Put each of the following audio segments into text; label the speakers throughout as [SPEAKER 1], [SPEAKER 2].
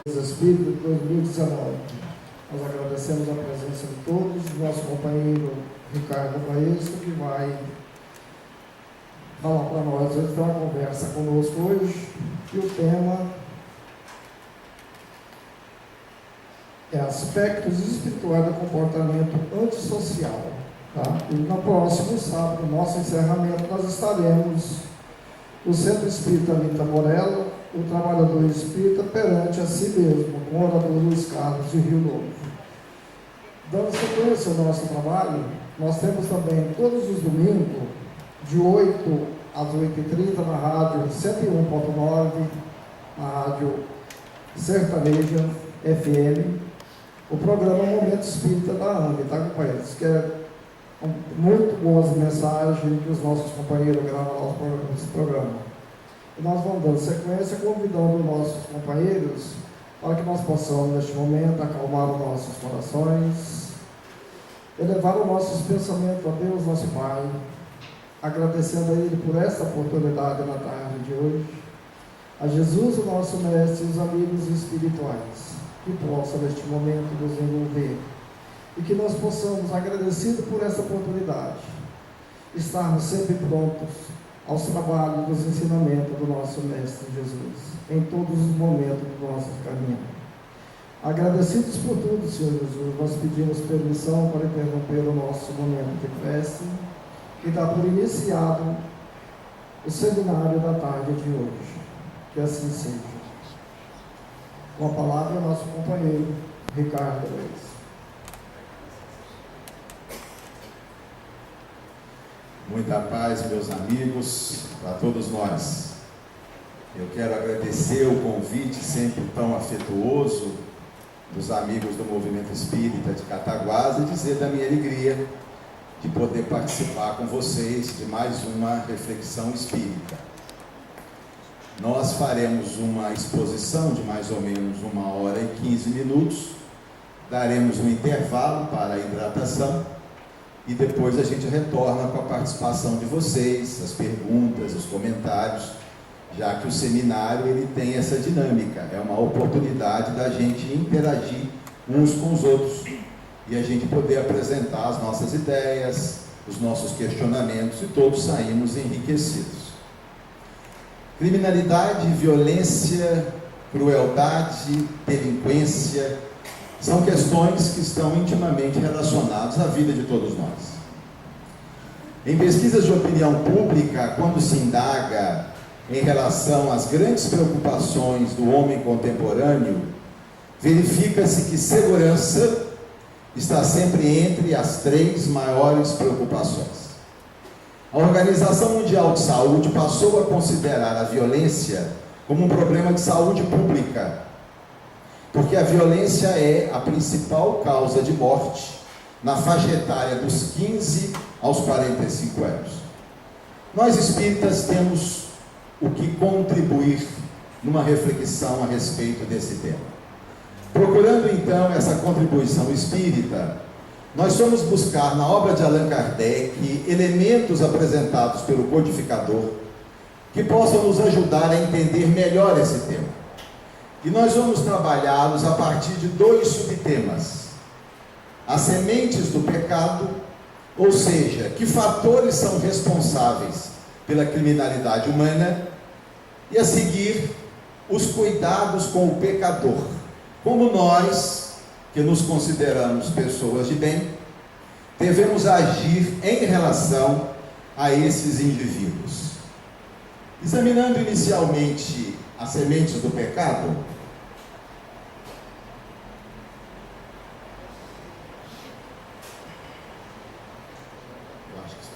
[SPEAKER 1] Espírito de 2019. Nós agradecemos a presença de todos, do nosso companheiro Ricardo Baesco, que vai falar para nós, ele tem uma conversa conosco hoje, e o tema é aspectos espirituais do comportamento antissocial. Tá? E no próximo sábado, no nosso encerramento, nós estaremos no Centro Espírita Mita Morella, o trabalhador espírita perante a si mesmo, com o orador Luiz Carlos de Rio Novo. Dando sequência ao nosso trabalho, nós temos também todos os domingos, de 8 às 8h30, na rádio 101.9, na rádio Sertaneja FM, o programa Momento Espírita da AME, tá, companheiros? Que é muito boas mensagens que os nossos companheiros gravam nesse programa. E nós vamos dando sequência, convidando os nossos companheiros para que nós possamos, neste momento, acalmar os nossos corações, elevar os nossos pensamentos a Deus, nosso Pai, agradecendo a Ele por esta oportunidade na tarde de hoje, a Jesus, o nosso Mestre, e os amigos espirituais, que possam, neste momento, nos envolver, e que nós possamos, agradecidos por essa oportunidade, estarmos sempre prontos aos trabalhos dos ensinamentos do nosso Mestre Jesus, em todos os momentos do nosso caminho. Agradecidos por tudo, Senhor Jesus, nós pedimos permissão para interromper o nosso momento de prece e dar por iniciado o seminário da tarde de hoje. Que assim seja. Com a palavra, nosso companheiro Ricardo Reis.
[SPEAKER 2] Muita paz, meus amigos, para todos nós. Eu quero agradecer o convite sempre tão afetuoso dos amigos do Movimento Espírita de Cataguás e dizer da minha alegria de poder participar com vocês de mais uma reflexão espírita. Nós faremos uma exposição de mais ou menos 1h15, daremos um intervalo para a hidratação e depois a gente retorna com a participação de vocês, as perguntas, os comentários, já que o seminário ele tem essa dinâmica, é uma oportunidade da gente interagir uns com os outros e a gente poder apresentar as nossas ideias, os nossos questionamentos e todos saímos enriquecidos. Criminalidade, violência, crueldade, delinquência, são questões que estão intimamente relacionadas à vida de todos nós. Em pesquisas de opinião pública, quando se indaga em relação às grandes preocupações do homem contemporâneo, verifica-se que segurança está sempre entre as 3 maiores preocupações. A Organização Mundial de Saúde passou a considerar a violência como um problema de saúde pública, porque a violência é a principal causa de morte na faixa etária dos 15 aos 45 anos. Nós espíritas temos o que contribuir numa reflexão a respeito desse tema. Procurando então essa contribuição espírita, nós fomos buscar na obra de Allan Kardec elementos apresentados pelo codificador que possam nos ajudar a entender melhor esse tema. E nós vamos trabalhá-los a partir de 2 subtemas: as sementes do pecado, ou seja, que fatores são responsáveis pela criminalidade humana, e a seguir, os cuidados com o pecador, como nós, que nos consideramos pessoas de bem, devemos agir em relação a esses indivíduos. Examinando inicialmente as sementes do pecado,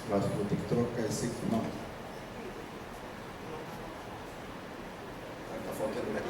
[SPEAKER 2] eu acho que vou ter que trocar esse aqui, não. Está faltando aqui.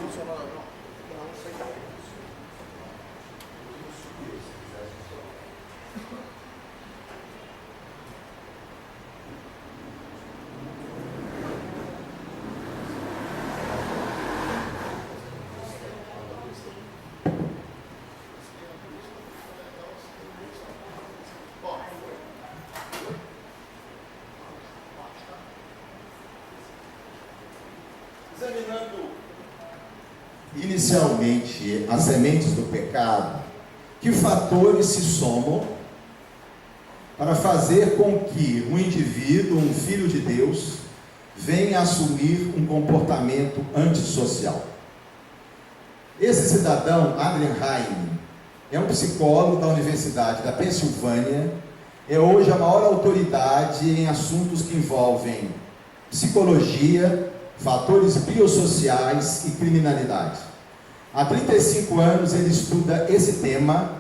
[SPEAKER 2] Examinando inicialmente as sementes do pecado, que fatores se somam para fazer com que um indivíduo, um filho de Deus, venha assumir um comportamento antissocial? Esse cidadão, Adrian Heine, é um psicólogo da Universidade da Pensilvânia, é hoje a maior autoridade em assuntos que envolvem psicologia, fatores biosociais e criminalidade. Há 35 anos ele estuda esse tema,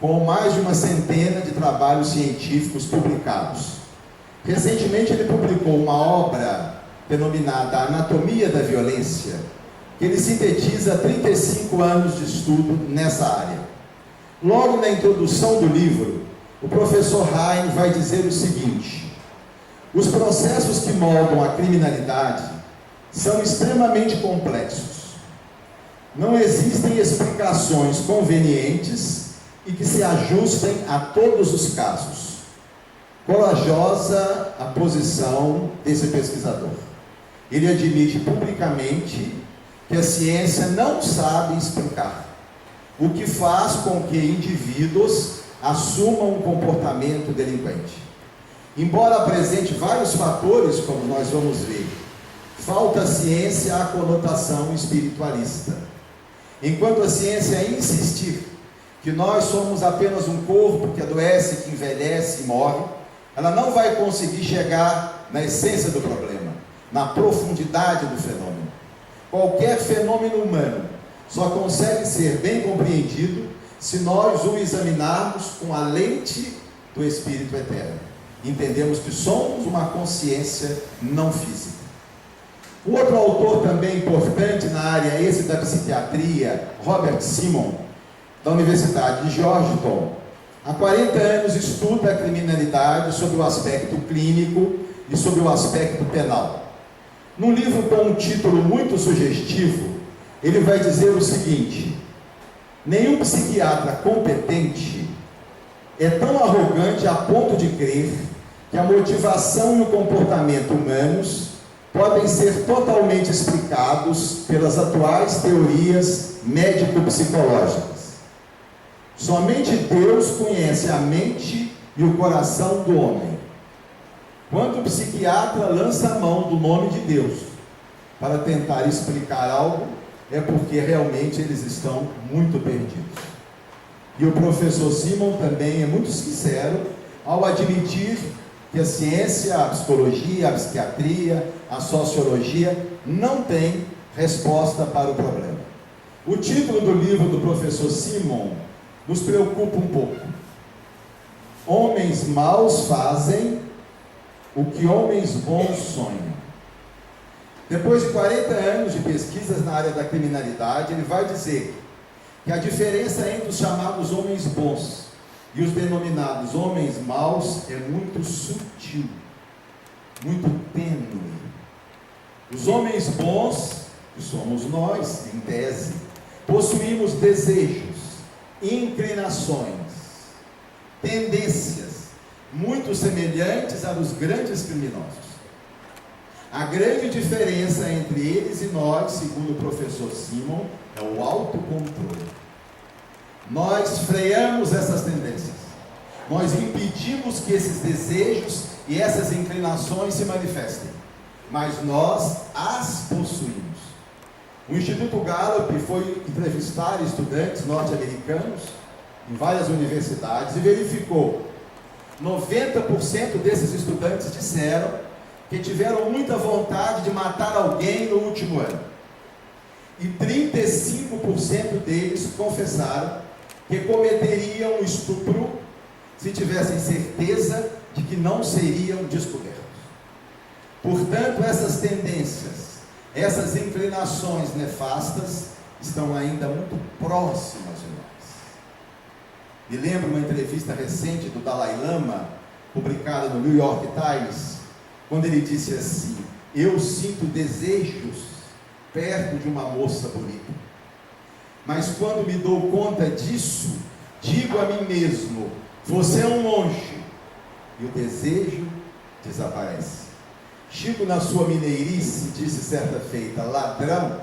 [SPEAKER 2] com mais de uma centena de trabalhos científicos publicados. Recentemente ele publicou uma obra denominada Anatomia da Violência, que ele sintetiza 35 anos de estudo nessa área. Logo na introdução do livro, o professor Heine vai dizer o seguinte: os processos que moldam a criminalidade são extremamente complexos. Não existem explicações convenientes e que se ajustem a todos os casos. Corajosa a posição desse pesquisador. Ele admite publicamente que a ciência não sabe explicar, o que faz com que indivíduos assumam um comportamento delinquente. Embora apresente vários fatores, como nós vamos ver, falta à ciência a conotação espiritualista. Enquanto a ciência insistir que nós somos apenas um corpo que adoece, que envelhece e morre, ela não vai conseguir chegar na essência do problema, na profundidade do fenômeno. Qualquer fenômeno humano só consegue ser bem compreendido se nós o examinarmos com a lente do Espírito Eterno. Entendemos que somos uma consciência não física. O outro autor também importante na área esse da psiquiatria, Robert Simon, da Universidade de Georgetown, há 40 anos estuda a criminalidade sob o aspecto clínico e sob o aspecto penal. Num livro com um título muito sugestivo, ele vai dizer o seguinte: nenhum psiquiatra competente é tão arrogante a ponto de crer que a motivação e o comportamento humanos podem ser totalmente explicados pelas atuais teorias médico-psicológicas. Somente Deus conhece a mente e o coração do homem. Quando o psiquiatra lança a mão do nome de Deus para tentar explicar algo, é porque realmente eles estão muito perdidos. E o professor Simon também é muito sincero ao admitir que a ciência, a psicologia, a psiquiatria, a sociologia não tem resposta para o problema. O título do livro do professor Simon nos preocupa um pouco. Homens maus fazem o que homens bons sonham. Depois de 40 anos de pesquisas na área da criminalidade, ele vai dizer que a diferença entre os chamados homens bons e os denominados homens maus é muito sutil, muito tênue. Os homens bons, que somos nós, em tese, possuímos desejos, inclinações, tendências muito semelhantes a dos grandes criminosos. A grande diferença entre eles e nós, segundo o professor Simon, é o autocontrole. Nós freamos essas tendências. Nós impedimos que esses desejos e essas inclinações se manifestem. Mas nós as possuímos. O Instituto Gallup foi entrevistar estudantes norte-americanos em várias universidades e verificou 90% desses estudantes disseram que tiveram muita vontade de matar alguém no último ano. E 35% deles confessaram que cometeriam estupro se tivessem certeza de que não seriam descobertos. Portanto, essas tendências, essas inclinações nefastas estão ainda muito próximas de nós. Me lembro uma entrevista recente do Dalai Lama, publicada no New York Times, quando ele disse assim: eu sinto desejos perto de uma moça bonita, mas quando me dou conta disso, digo a mim mesmo: você é um monge, e o desejo desaparece. Chico, na sua mineirice, disse certa feita: ladrão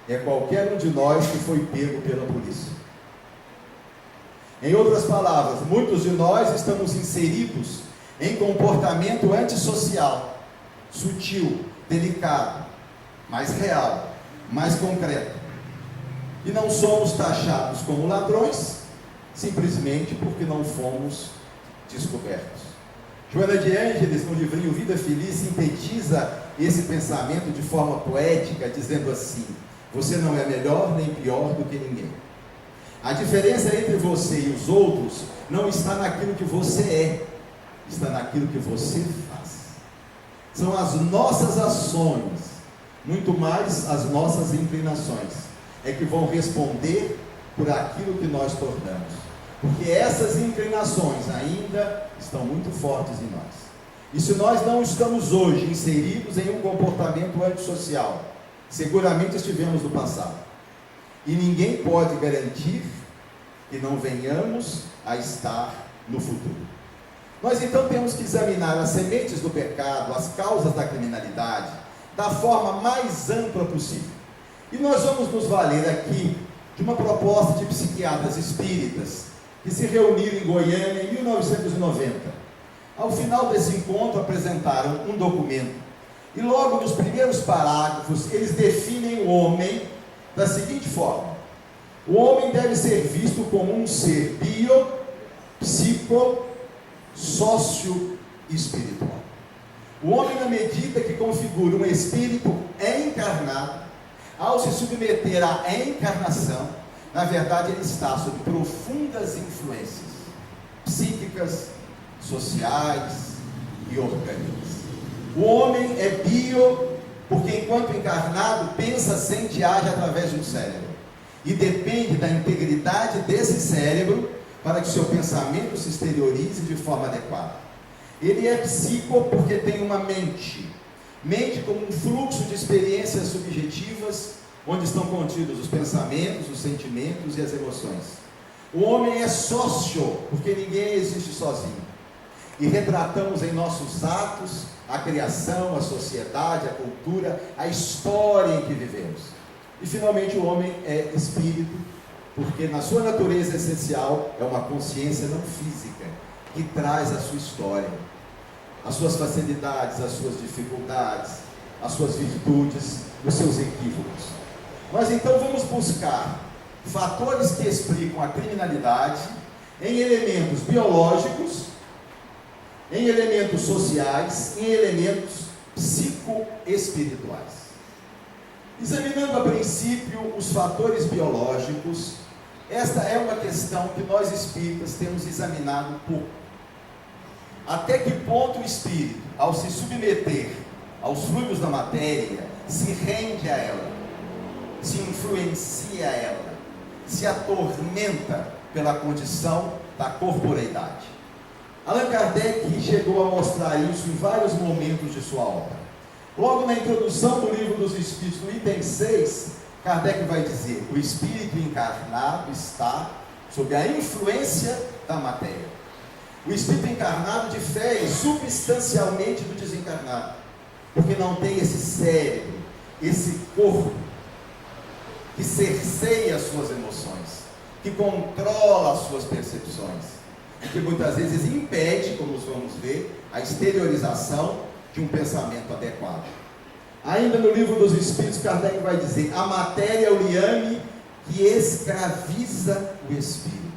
[SPEAKER 2] é qualquer um de nós que foi pego pela polícia. Em outras palavras, muitos de nós estamos inseridos em comportamento antissocial, sutil, delicado, mais real, mais concreto. E não somos taxados como ladrões, simplesmente porque não fomos descobertos. Joana de Ângeles, no livrinho Vida Feliz, sintetiza esse pensamento de forma poética, dizendo assim: você não é melhor nem pior do que ninguém. A diferença entre você e os outros não está naquilo que você é, está naquilo que você faz. São as nossas ações, muito mais as nossas inclinações, é que vão responder por aquilo que nós tornamos. Porque essas inclinações ainda estão muito fortes em nós. E se nós não estamos hoje inseridos em um comportamento antissocial, seguramente estivemos no passado. E ninguém pode garantir que não venhamos a estar no futuro. Nós então temos que examinar as sementes do pecado, as causas da criminalidade, da forma mais ampla possível. E nós vamos nos valer aqui de uma proposta de psiquiatras espíritas que se reuniram em Goiânia em 1990. Ao final desse encontro apresentaram um documento e logo nos primeiros parágrafos eles definem o homem da seguinte forma: o homem deve ser visto como um ser bio, psico, sócio e espiritual. O homem, na medida que configura um espírito encarnado, ao se submeter à encarnação, na verdade ele está sob profundas influências psíquicas, sociais e orgânicas. O homem é bio, porque enquanto encarnado, pensa, sente e age através de um cérebro. E depende da integridade desse cérebro para que seu pensamento se exteriorize de forma adequada. Ele é psico porque tem uma mente como um fluxo de experiências subjetivas, onde estão contidos os pensamentos, os sentimentos e as emoções. O homem é sócio, porque ninguém existe sozinho. E retratamos em nossos atos a criação, a sociedade, a cultura, a história em que vivemos. E finalmente o homem é espírito, porque na sua natureza essencial é uma consciência não física, que traz a sua história, as suas facilidades, as suas dificuldades, as suas virtudes, os seus equívocos. Nós então vamos buscar fatores que explicam a criminalidade em elementos biológicos, em elementos sociais, em elementos psicoespirituais. Examinando a princípio os fatores biológicos, esta é uma questão que nós espíritas temos examinado pouco. Até que ponto o espírito, ao se submeter aos fluidos da matéria, se rende a ela, se influencia a ela, se atormenta pela condição da corporeidade. Allan Kardec chegou a mostrar isso em vários momentos de sua obra. Logo na introdução do Livro dos Espíritos, no item 6, Kardec vai dizer: o espírito encarnado está sob a influência da matéria. O espírito encarnado difere substancialmente do desencarnado, porque não tem esse cérebro, esse corpo, que cerceia as suas emoções, que controla as suas percepções, e que muitas vezes impede, como vamos ver, a exteriorização de um pensamento adequado. Ainda no Livro dos Espíritos, Kardec vai dizer: a matéria é o liame que escraviza o espírito.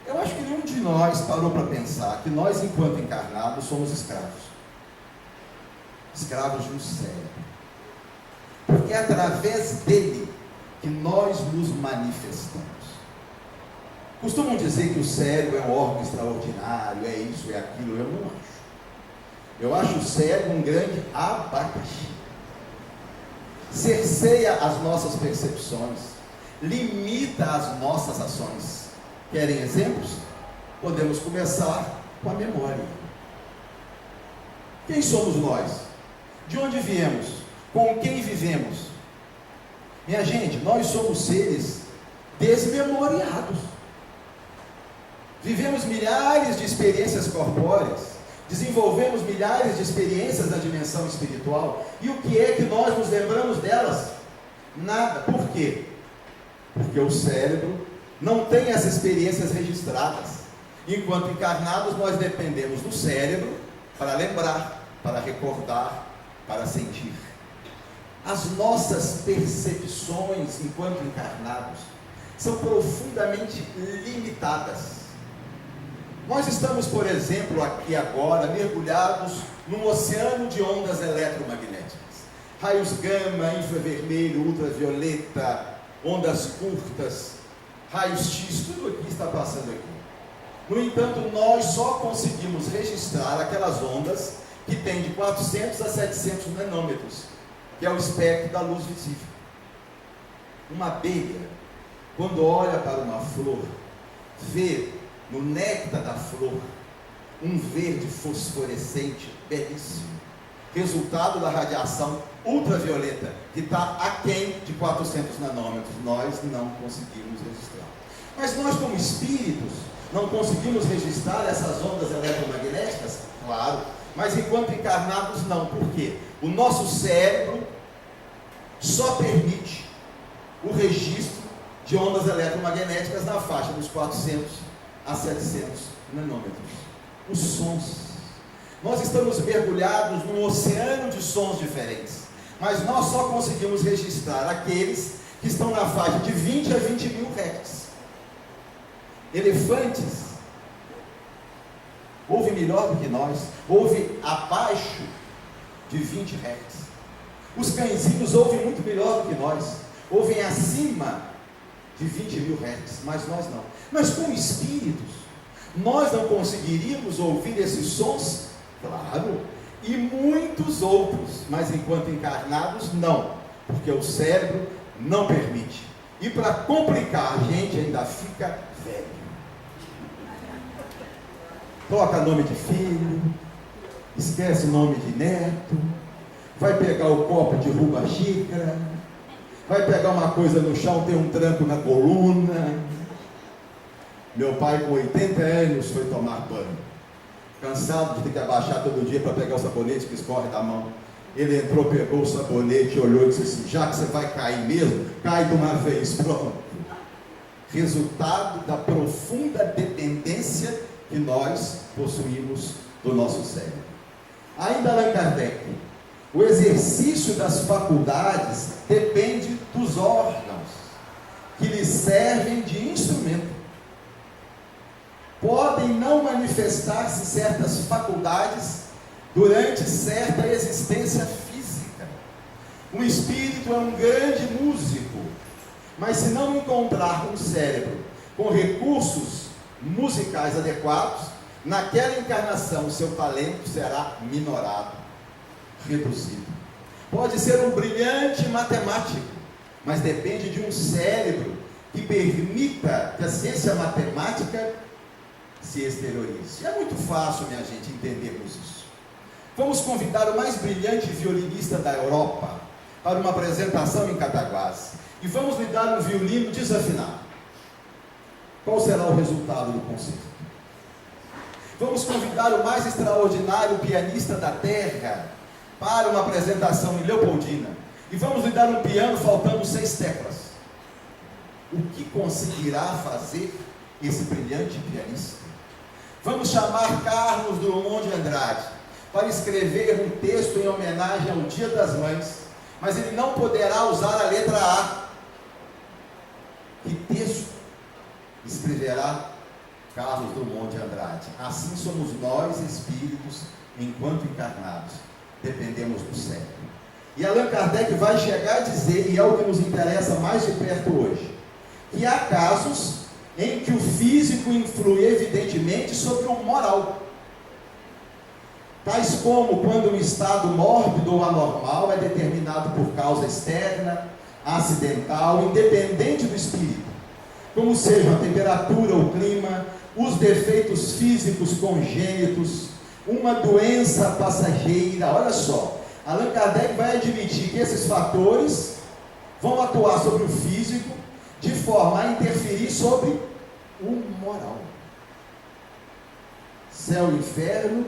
[SPEAKER 2] Eu acho que nenhum de nós parou para pensar que nós, enquanto encarnados, somos escravos de um cérebro, porque é através dele que nós nos manifestamos. Costumam dizer que o cérebro é um órgão extraordinário, é isso, é aquilo. Eu não acho. Eu acho o cérebro um grande abacaxi. Cerceia as nossas percepções, limita as nossas ações. Querem exemplos? Podemos começar com a memória. Quem somos nós? De onde viemos? Com quem vivemos? Minha gente, nós somos seres desmemoriados. Vivemos milhares de experiências corpóreas, desenvolvemos milhares de experiências na dimensão espiritual, e o que é que nós nos lembramos delas? Nada. Por quê? Porque o cérebro não tem essas experiências registradas. Enquanto encarnados, nós dependemos do cérebro para lembrar, para recordar, para sentir. As nossas percepções enquanto encarnados são profundamente limitadas. Nós estamos, por exemplo, aqui agora, mergulhados num oceano de ondas eletromagnéticas. Raios gama, infravermelho, ultravioleta, ondas curtas, raios X, tudo aqui está passando aqui. No entanto, nós só conseguimos registrar aquelas ondas que têm de 400 a 700 nanômetros, que é o espectro da luz visível. Uma abelha, quando olha para uma flor, vê no néctar da flor um verde fosforescente belíssimo, resultado da radiação ultravioleta, que está aquém de 400 nanômetros. Nós não conseguimos registrar. Mas nós, como espíritos, não conseguimos registrar essas ondas eletromagnéticas? Claro, mas enquanto encarnados não. Por quê? O nosso cérebro só permite o registro de ondas eletromagnéticas na faixa dos 400 a 700 nanômetros. Os sons. Nós estamos mergulhados num oceano de sons diferentes, mas nós só conseguimos registrar aqueles que estão na faixa de 20 a 20 mil hertz. Elefantes ouvem melhor do que nós, ouvem abaixo de 20 hertz. Os cãezinhos ouvem muito melhor do que nós, ouvem acima de 20 mil hertz, mas nós não. Mas como espíritos, nós não conseguiríamos ouvir esses sons? Claro, e muitos outros, mas enquanto encarnados, não, porque o cérebro não permite. E para complicar, a gente ainda fica velho. Troca nome de filho, esquece o nome de neto, vai pegar o copo, derruba a xícara, vai pegar uma coisa no chão, tem um tranco na coluna. Meu pai, com 80 anos, foi tomar banho, cansado de ter que abaixar todo dia para pegar o sabonete que escorre da mão. Ele entrou, pegou o sabonete, olhou e disse assim: já que você vai cair mesmo, cai de uma vez, pronto. Resultado da profunda dependência que nós possuímos do nosso cérebro. Ainda Allan Kardec: o exercício das faculdades depende dos órgãos que lhes servem de instrumento. Podem não manifestar-se certas faculdades durante certa existência física. Um espírito é um grande músico, mas se não encontrar um cérebro com recursos musicais adequados, naquela encarnação o seu talento será minorado, reduzido. Pode ser um brilhante matemático, mas depende de um cérebro que permita que a ciência matemática se exteriorize. É muito fácil, minha gente, entendermos isso. Vamos convidar o mais brilhante violinista da Europa para uma apresentação em Cataguás e vamos lhe dar um violino desafinado. Qual será o resultado do concerto? Vamos convidar o mais extraordinário pianista da Terra para uma apresentação em Leopoldina e vamos lhe dar um piano faltando 6 teclas. O que conseguirá fazer esse brilhante pianista? Vamos chamar Carlos Drummond de Andrade para escrever um texto em homenagem ao Dia das Mães, mas ele não poderá usar a letra A. Que texto escreverá Carlos Drummond de Andrade? Assim somos nós, espíritos, enquanto encarnados, dependemos do cérebro. E Allan Kardec vai chegar a dizer, e é o que nos interessa mais de perto hoje, que há casos em que o físico influi evidentemente sobre o moral, tais como quando um estado mórbido ou anormal é determinado por causa externa, acidental, independente do espírito, como sejam a temperatura, o clima, os defeitos físicos congênitos, uma doença passageira. Olha só, Allan Kardec vai admitir que esses fatores vão atuar sobre o físico de forma a interferir sobre o moral. Céu e Inferno,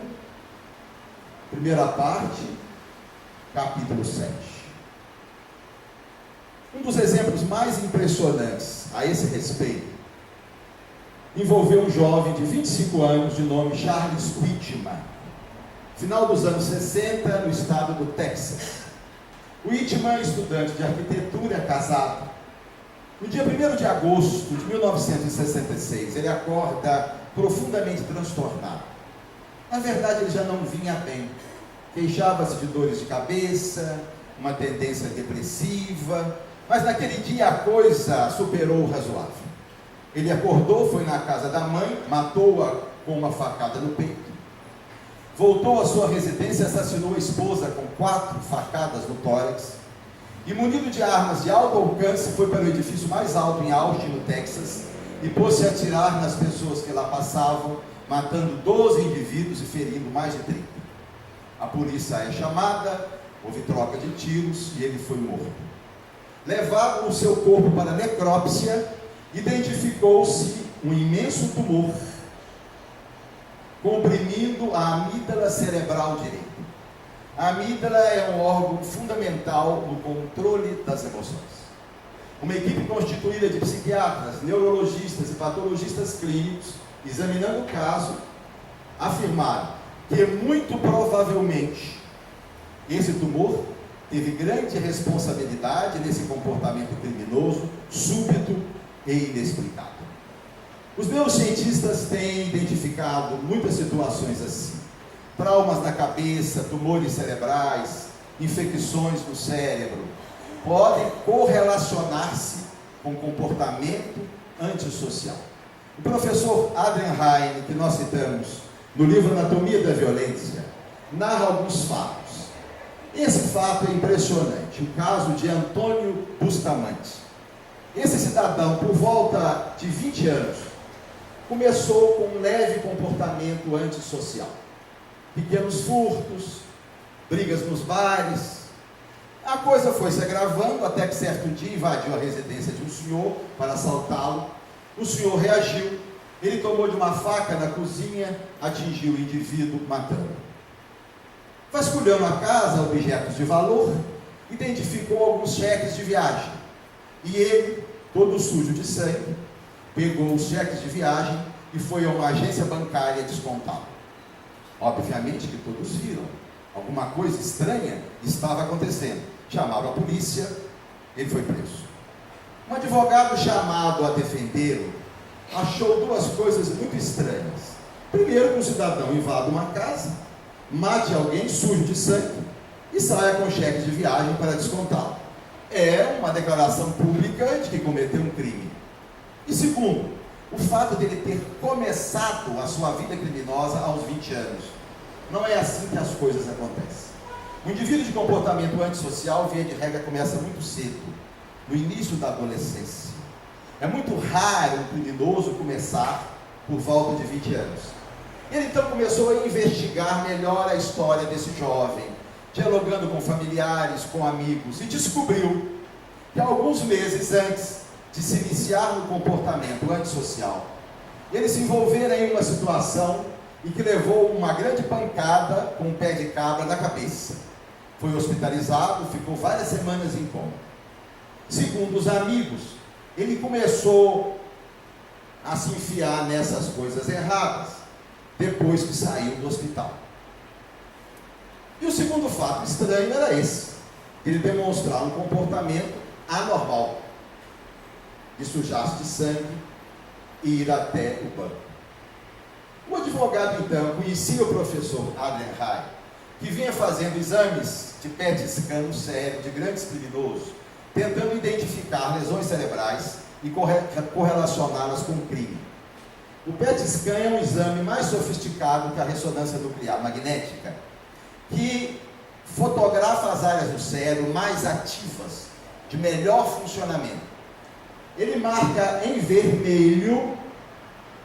[SPEAKER 2] primeira parte, capítulo 7. Um dos exemplos mais impressionantes a esse respeito envolveu um jovem de 25 anos de nome Charles Whitman, final dos anos 60, no estado do Texas. Whitman, estudante de arquitetura, casado. No dia 1º de agosto de 1966, ele acorda profundamente transtornado. Na verdade, ele já não vinha bem. Queixava-se de dores de cabeça, uma tendência depressiva, mas naquele dia a coisa superou o razoável. Ele acordou, foi na casa da mãe, matou-a com uma facada no peito, voltou à sua residência, assassinou a esposa com 4 facadas no tórax, e munido de armas de alto alcance, foi para o edifício mais alto em Austin, no Texas, e pôs-se a atirar nas pessoas que lá passavam, matando 12 indivíduos e ferindo mais de 30. A polícia é chamada, houve troca de tiros e ele foi morto. Levado o seu corpo para a necrópsia, identificou-se um imenso tumor comprimindo a amígdala cerebral direita. A amígdala é um órgão fundamental no controle das emoções. Uma equipe constituída de psiquiatras, neurologistas e patologistas clínicos, examinando o caso, afirmaram que muito provavelmente esse tumor teve grande responsabilidade nesse comportamento criminoso, súbito e inexplicável. Os neurocientistas têm identificado muitas situações assim: traumas na cabeça, tumores cerebrais, infecções no cérebro, podem correlacionar-se com comportamento antissocial. O professor Adrian Heine, que nós citamos no livro Anatomia da Violência, narra alguns fatos. Esse fato é impressionante, o caso de Antônio Bustamante. Esse cidadão, por volta de 20 anos, começou com um leve comportamento antissocial. Pequenos furtos, brigas nos bares. A coisa foi se agravando até que certo dia invadiu a residência de um senhor para assaltá-lo. O senhor reagiu, ele tomou de uma faca na cozinha, atingiu o indivíduo, matando-o. Vasculhando a casa, objetos de valor, identificou alguns cheques de viagem. E ele, todo sujo de sangue, pegou os cheques de viagem e foi a uma agência bancária descontá-lo. Obviamente que todos viram. Alguma coisa estranha estava acontecendo. Chamaram a polícia, ele foi preso. Um advogado chamado a defendê-lo achou duas coisas muito estranhas. Primeiro, que um cidadão invada uma casa, mate alguém sujo de sangue e saia com cheques de viagem para descontá-lo. É uma declaração pública de que cometeu um crime. E segundo, o fato dele ter começado a sua vida criminosa aos 20 anos. Não é assim que as coisas acontecem. O indivíduo de comportamento antissocial, via de regra, começa muito cedo, no início da adolescência. É muito raro um criminoso começar por volta de 20 anos. Ele então começou a investigar melhor a história desse jovem, dialogando com familiares, com amigos, e descobriu que alguns meses antes de se iniciar no comportamento antissocial, ele se envolvera em uma situação em que levou uma grande pancada com um pé de cabra na cabeça. Foi hospitalizado, ficou várias semanas em coma. Segundo os amigos, ele começou a se enfiar nessas coisas erradas depois que saiu do hospital. E o segundo fato estranho era esse: ele demonstrar um comportamento anormal, de sujar-se de sangue e ir até o banco. O advogado então conhecia o professor Adrian Heine, que vinha fazendo exames de PET scan no cérebro de grandes criminosos, tentando identificar lesões cerebrais e correlacioná-las com o crime. O PET scan é um exame mais sofisticado que a ressonância nuclear magnética, que fotografa as áreas do cérebro mais ativas, de melhor funcionamento. Ele marca em vermelho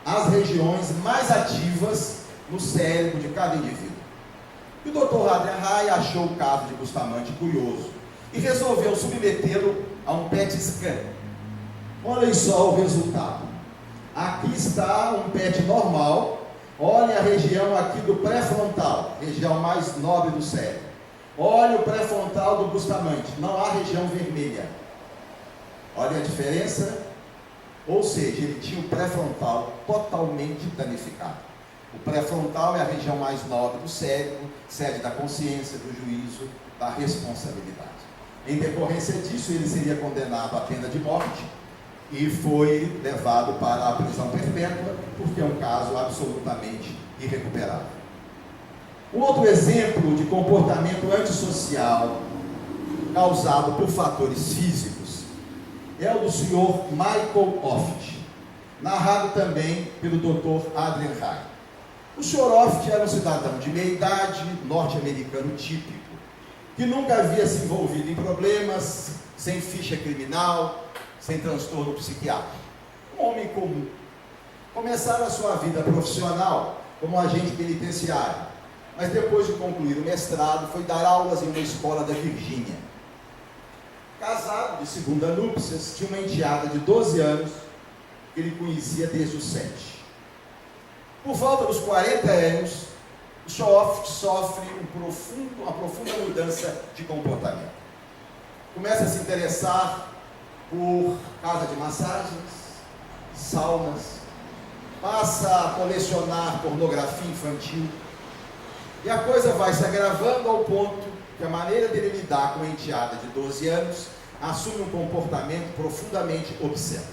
[SPEAKER 2] as regiões mais ativas no cérebro de cada indivíduo. E o Dr. Adrian Heine achou o caso de Bustamante curioso e resolveu submetê-lo a um PET scan. Olhem só o resultado. Aqui está um PET normal. Olhem a região aqui do pré-frontal, região mais nobre do cérebro. Olhem o pré-frontal do Bustamante, não há região vermelha. Olha a diferença. Ou seja, ele tinha o pré-frontal totalmente danificado. O pré-frontal é a região mais nobre do cérebro, sede da consciência, do juízo, da responsabilidade. Em decorrência disso, ele seria condenado à pena de morte e foi levado para a prisão perpétua, porque é um caso absolutamente irrecuperável. Um outro exemplo de comportamento antissocial causado por fatores físicos é o do senhor Michael Offutt, narrado também pelo Dr. Adrian Hay. O senhor Offutt era um cidadão de meia idade, norte-americano típico, que nunca havia se envolvido em problemas, sem ficha criminal, sem transtorno psiquiátrico. Um homem comum. Começara a sua vida profissional como agente penitenciário, mas depois de concluir o mestrado, foi dar aulas em uma escola da Virgínia. Casado de segunda núpcias, tinha uma enteada de 12 anos, que ele conhecia desde os 7. Por volta dos 40 anos, o Sr. Offutt sofre uma profunda mudança de comportamento. Começa a se interessar por casa de massagens, saunas, passa a colecionar pornografia infantil, e a coisa vai se agravando ao ponto que a maneira dele lidar com a enteada de 12 anos assume um comportamento profundamente obsceno.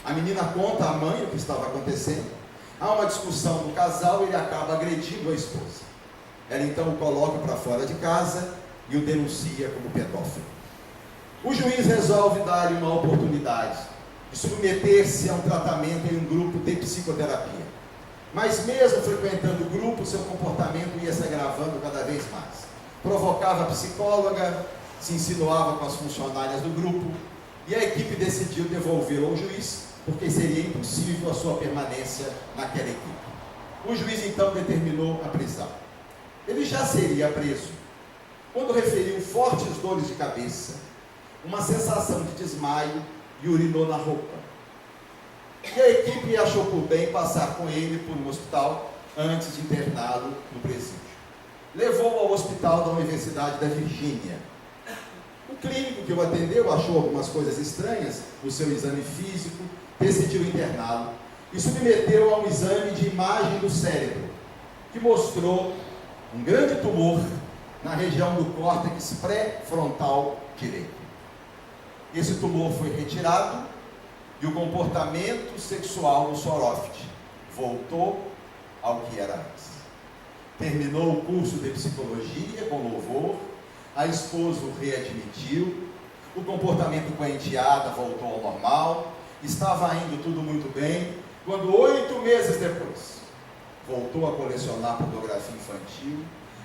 [SPEAKER 2] A menina conta à mãe o que estava acontecendo, há uma discussão do casal e ele acaba agredindo a esposa. Ela então o coloca para fora de casa e o denuncia como pedófilo. O juiz resolve dar-lhe uma oportunidade de submeter-se a um tratamento em um grupo de psicoterapia. Mas mesmo frequentando o grupo, seu comportamento ia se agravando cada vez mais. Provocava a psicóloga, se insinuava com as funcionárias do grupo, e a equipe decidiu devolvê-lo ao juiz, porque seria impossível a sua permanência naquela equipe. O juiz então determinou a prisão. Ele já seria preso, quando referiu fortes dores de cabeça, uma sensação de desmaio e urinou na roupa. E a equipe achou por bem passar com ele por um hospital antes de interná-lo no presídio. Levou-o ao hospital da Universidade da Virgínia. O clínico que o atendeu achou algumas coisas estranhas no seu exame físico, decidiu interná-lo e submeteu a um exame de imagem do cérebro, que mostrou um grande tumor na região do córtex pré-frontal direito. Esse tumor foi retirado e o comportamento sexual do Sr. Offutt voltou ao que era antes. Terminou o curso de psicologia com louvor, a esposa o readmitiu, o comportamento com a enteada voltou ao normal, estava indo tudo muito bem, quando 8 meses depois, voltou a colecionar pornografia infantil,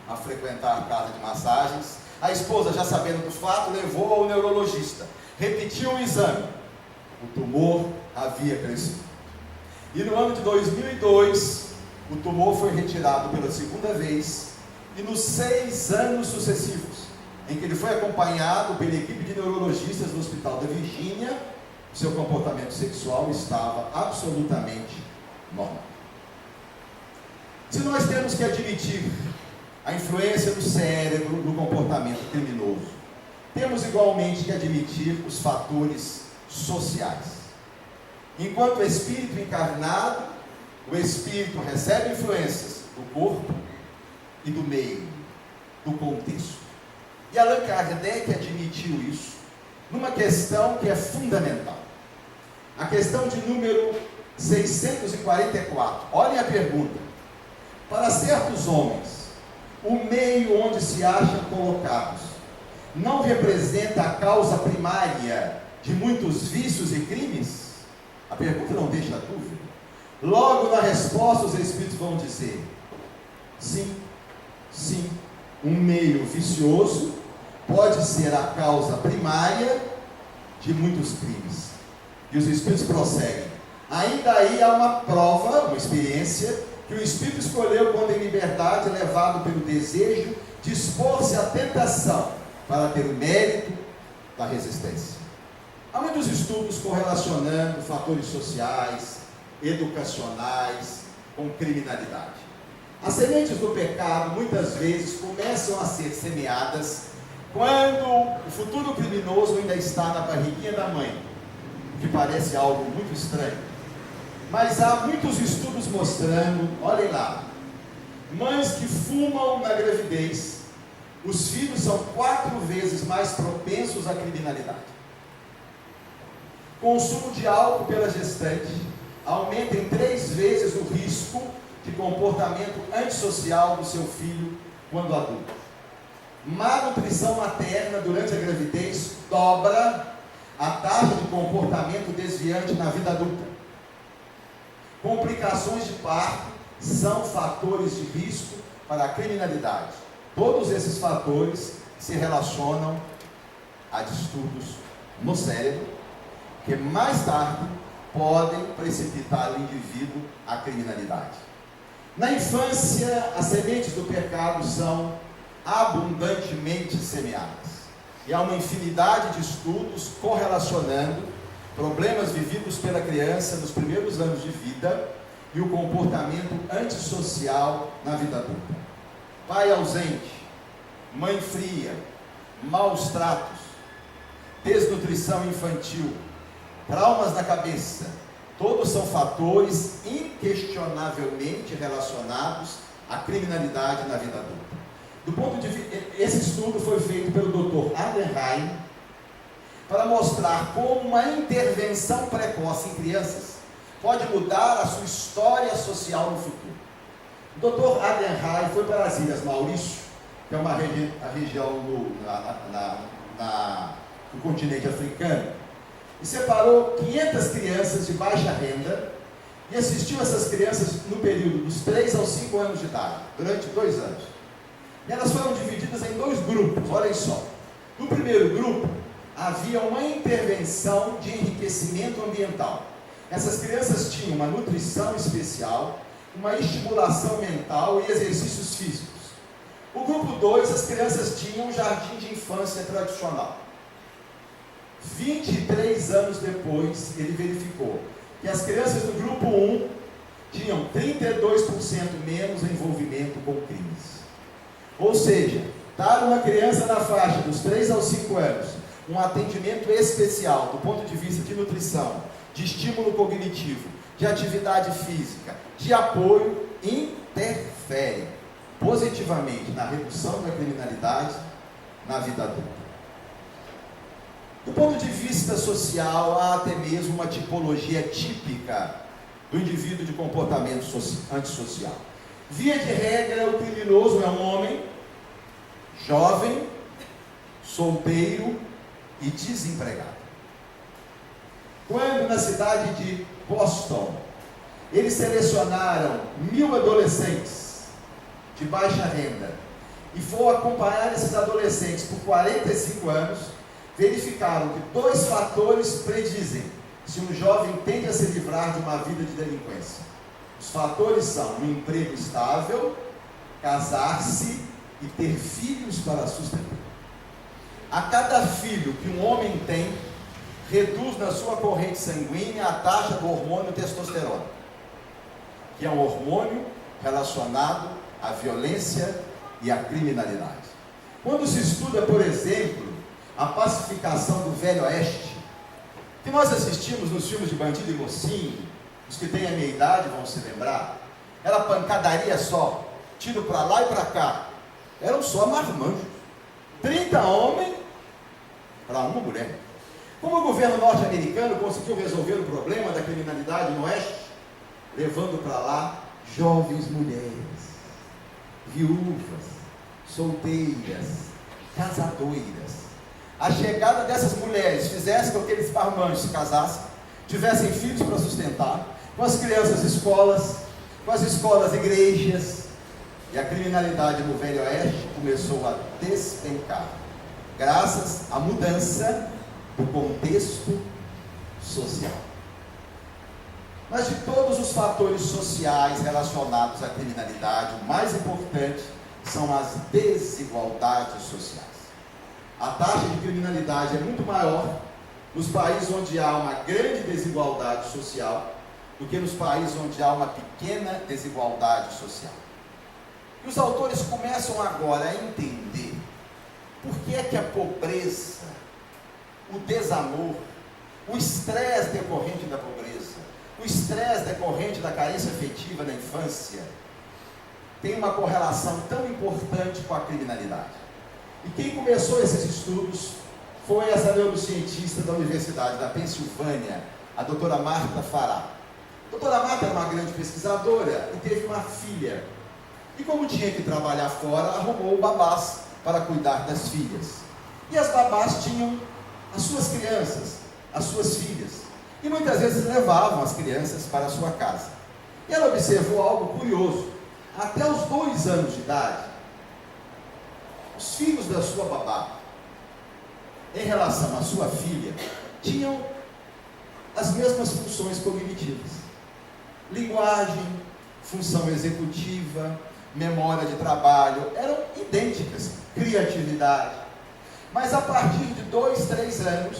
[SPEAKER 2] a frequentar a casa de massagens. A esposa, já sabendo do fato, levou ao neurologista, repetiu o exame, o tumor havia crescido. E no ano de 2002, o tumor foi retirado pela segunda vez, e nos 6 anos sucessivos, em que ele foi acompanhado pela equipe de neurologistas do Hospital da Virgínia, seu comportamento sexual estava absolutamente normal. Se nós temos que admitir a influência do cérebro no comportamento criminoso, temos igualmente que admitir os fatores sociais. Enquanto espírito encarnado, o espírito recebe influências do corpo e do meio, do contexto. E Allan Kardec admitiu isso numa questão que é fundamental. A questão de número 644. Olhem a pergunta. Para certos homens, o meio onde se acham colocados não representa a causa primária de muitos vícios e crimes? A pergunta não deixa dúvida. Logo na resposta os espíritos vão dizer: sim, sim, um meio vicioso pode ser a causa primária de muitos crimes. E os espíritos prosseguem: ainda aí há uma prova, uma experiência, que o espírito escolheu quando em liberdade, levado pelo desejo de expor-se à tentação para ter o mérito da resistência. Há muitos estudos correlacionando fatores sociais, educacionais, com criminalidade. As sementes do pecado muitas vezes começam a ser semeadas quando o futuro criminoso ainda está na barriguinha da mãe, que parece algo muito estranho. Mas há muitos estudos mostrando, olhem lá, mães que fumam na gravidez, os filhos são 4 vezes mais propensos à criminalidade. Consumo de álcool pela gestante aumenta em 3 vezes o risco de comportamento antissocial do seu filho quando adulto. Má nutrição materna durante a gravidez dobra a taxa de comportamento desviante na vida adulta. Complicações de parto são fatores de risco para a criminalidade. Todos esses fatores se relacionam a distúrbios no cérebro, que mais tarde podem precipitar o indivíduo à criminalidade. Na infância, as sementes do pecado são abundantemente semeadas. E há uma infinidade de estudos correlacionando problemas vividos pela criança nos primeiros anos de vida e o comportamento antissocial na vida adulta. Pai ausente, mãe fria, maus tratos, desnutrição infantil, traumas na cabeça, todos são fatores inquestionavelmente relacionados à criminalidade na vida adulta. Do ponto de vista, esse estudo foi feito pelo Dr. Adenheim para mostrar como uma intervenção precoce em crianças pode mudar a sua história social no futuro. O Dr. Adenheim foi para as Ilhas Maurício, que é uma região no continente africano, e separou 500 crianças de baixa renda e assistiu essas crianças no período dos 3 aos 5 anos de idade, durante 2 anos. E elas foram divididas em 2 grupos, olhem só. No primeiro grupo, havia uma intervenção de enriquecimento ambiental. Essas crianças tinham uma nutrição especial, uma estimulação mental e exercícios físicos. O grupo 2, as crianças tinham um jardim de infância tradicional. 23 anos depois, ele verificou que as crianças do grupo 1 tinham 32% menos envolvimento com crimes. Ou seja, dar uma criança na faixa dos 3 aos 5 anos um atendimento especial do ponto de vista de nutrição, de estímulo cognitivo, de atividade física, de apoio, interfere positivamente na redução da criminalidade na vida adulta. Do ponto de vista social, há até mesmo uma tipologia típica do indivíduo de comportamento antissocial. Via de regra, o criminoso é um homem jovem, solteiro e desempregado. Quando na cidade de Boston, eles selecionaram 1.000 adolescentes de baixa renda e foram acompanhar esses adolescentes por 45 anos, verificaram que 2 fatores predizem se um jovem tende a se livrar de uma vida de delinquência. Os fatores são um emprego estável, casar-se e ter filhos para sustentar. A cada filho que um homem tem, reduz na sua corrente sanguínea a taxa do hormônio testosterona, que é um hormônio relacionado à violência e à criminalidade. Quando se estuda, por exemplo, a pacificação do Velho Oeste, que nós assistimos nos filmes de bandido e mocinho, os que têm a minha idade vão se lembrar, era pancadaria só, tiro para lá e para cá, eram só marmanjos, 30 homens para uma mulher. Como o governo norte-americano conseguiu resolver o problema da criminalidade no Oeste? Levando para lá jovens mulheres, viúvas, solteiras, casadoiras. A chegada dessas mulheres fizesse com que aqueles marmanjos se casassem, tivessem filhos para sustentar, com as crianças escolas, com as escolas igrejas, e a criminalidade no Velho Oeste começou a despencar, graças à mudança do contexto social. Mas de todos os fatores sociais relacionados à criminalidade, o mais importante são as desigualdades sociais. A taxa de criminalidade é muito maior nos países onde há uma grande desigualdade social do que nos países onde há uma pequena desigualdade social. E os autores começam agora a entender Por que é que a pobreza, o desamor, o estresse decorrente da pobreza, o estresse decorrente da carência afetiva na infância, tem uma correlação tão importante com a criminalidade? E quem começou esses estudos foi essa neurocientista da Universidade da Pensilvânia, a doutora Marta Farah. A doutora Marta era uma grande pesquisadora e teve uma filha. E como tinha que trabalhar fora, arrumou babás para cuidar das filhas. E as babás tinham as suas crianças, as suas filhas. E muitas vezes levavam as crianças para a sua casa. E ela observou algo curioso. Até os 2 anos de idade, os filhos da sua babá, em relação à sua filha, tinham as mesmas funções cognitivas. Linguagem, função executiva, memória de trabalho, eram idênticas, criatividade. Mas a partir de 2, 3 anos,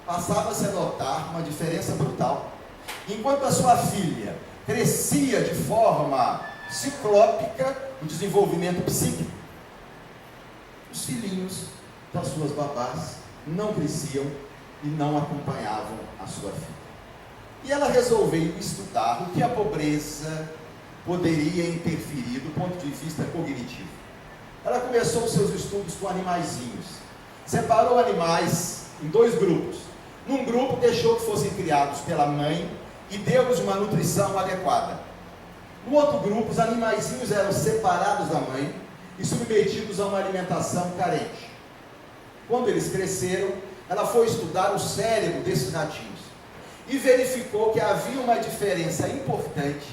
[SPEAKER 2] passava-se a notar uma diferença brutal. Enquanto a sua filha crescia de forma ciclópica no desenvolvimento psíquico, os filhinhos das suas babás não cresciam e não acompanhavam a sua filha. E ela resolveu estudar o que a pobreza poderia interferir do ponto de vista cognitivo. Ela começou os seus estudos com animaizinhos. Separou animais em 2 grupos. Num grupo deixou que fossem criados pela mãe e deu-lhes uma nutrição adequada. No outro grupo, os animaizinhos eram separados da mãe e submetidos a uma alimentação carente. Quando eles cresceram, ela foi estudar o cérebro desses ratinhos e verificou que havia uma diferença importante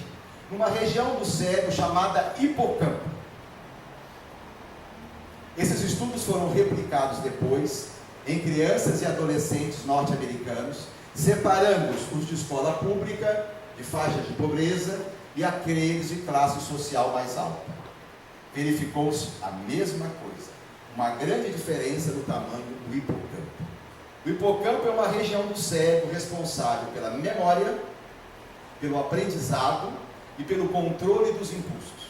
[SPEAKER 2] numa região do cérebro chamada hipocampo. Esses estudos foram replicados depois em crianças e adolescentes norte-americanos, separando os de escola pública, de faixas de pobreza, e aqueles de classe social mais alta. Verificou-se a mesma coisa, uma grande diferença no tamanho do hipocampo. O hipocampo é uma região do cérebro responsável pela memória, pelo aprendizado e pelo controle dos impulsos.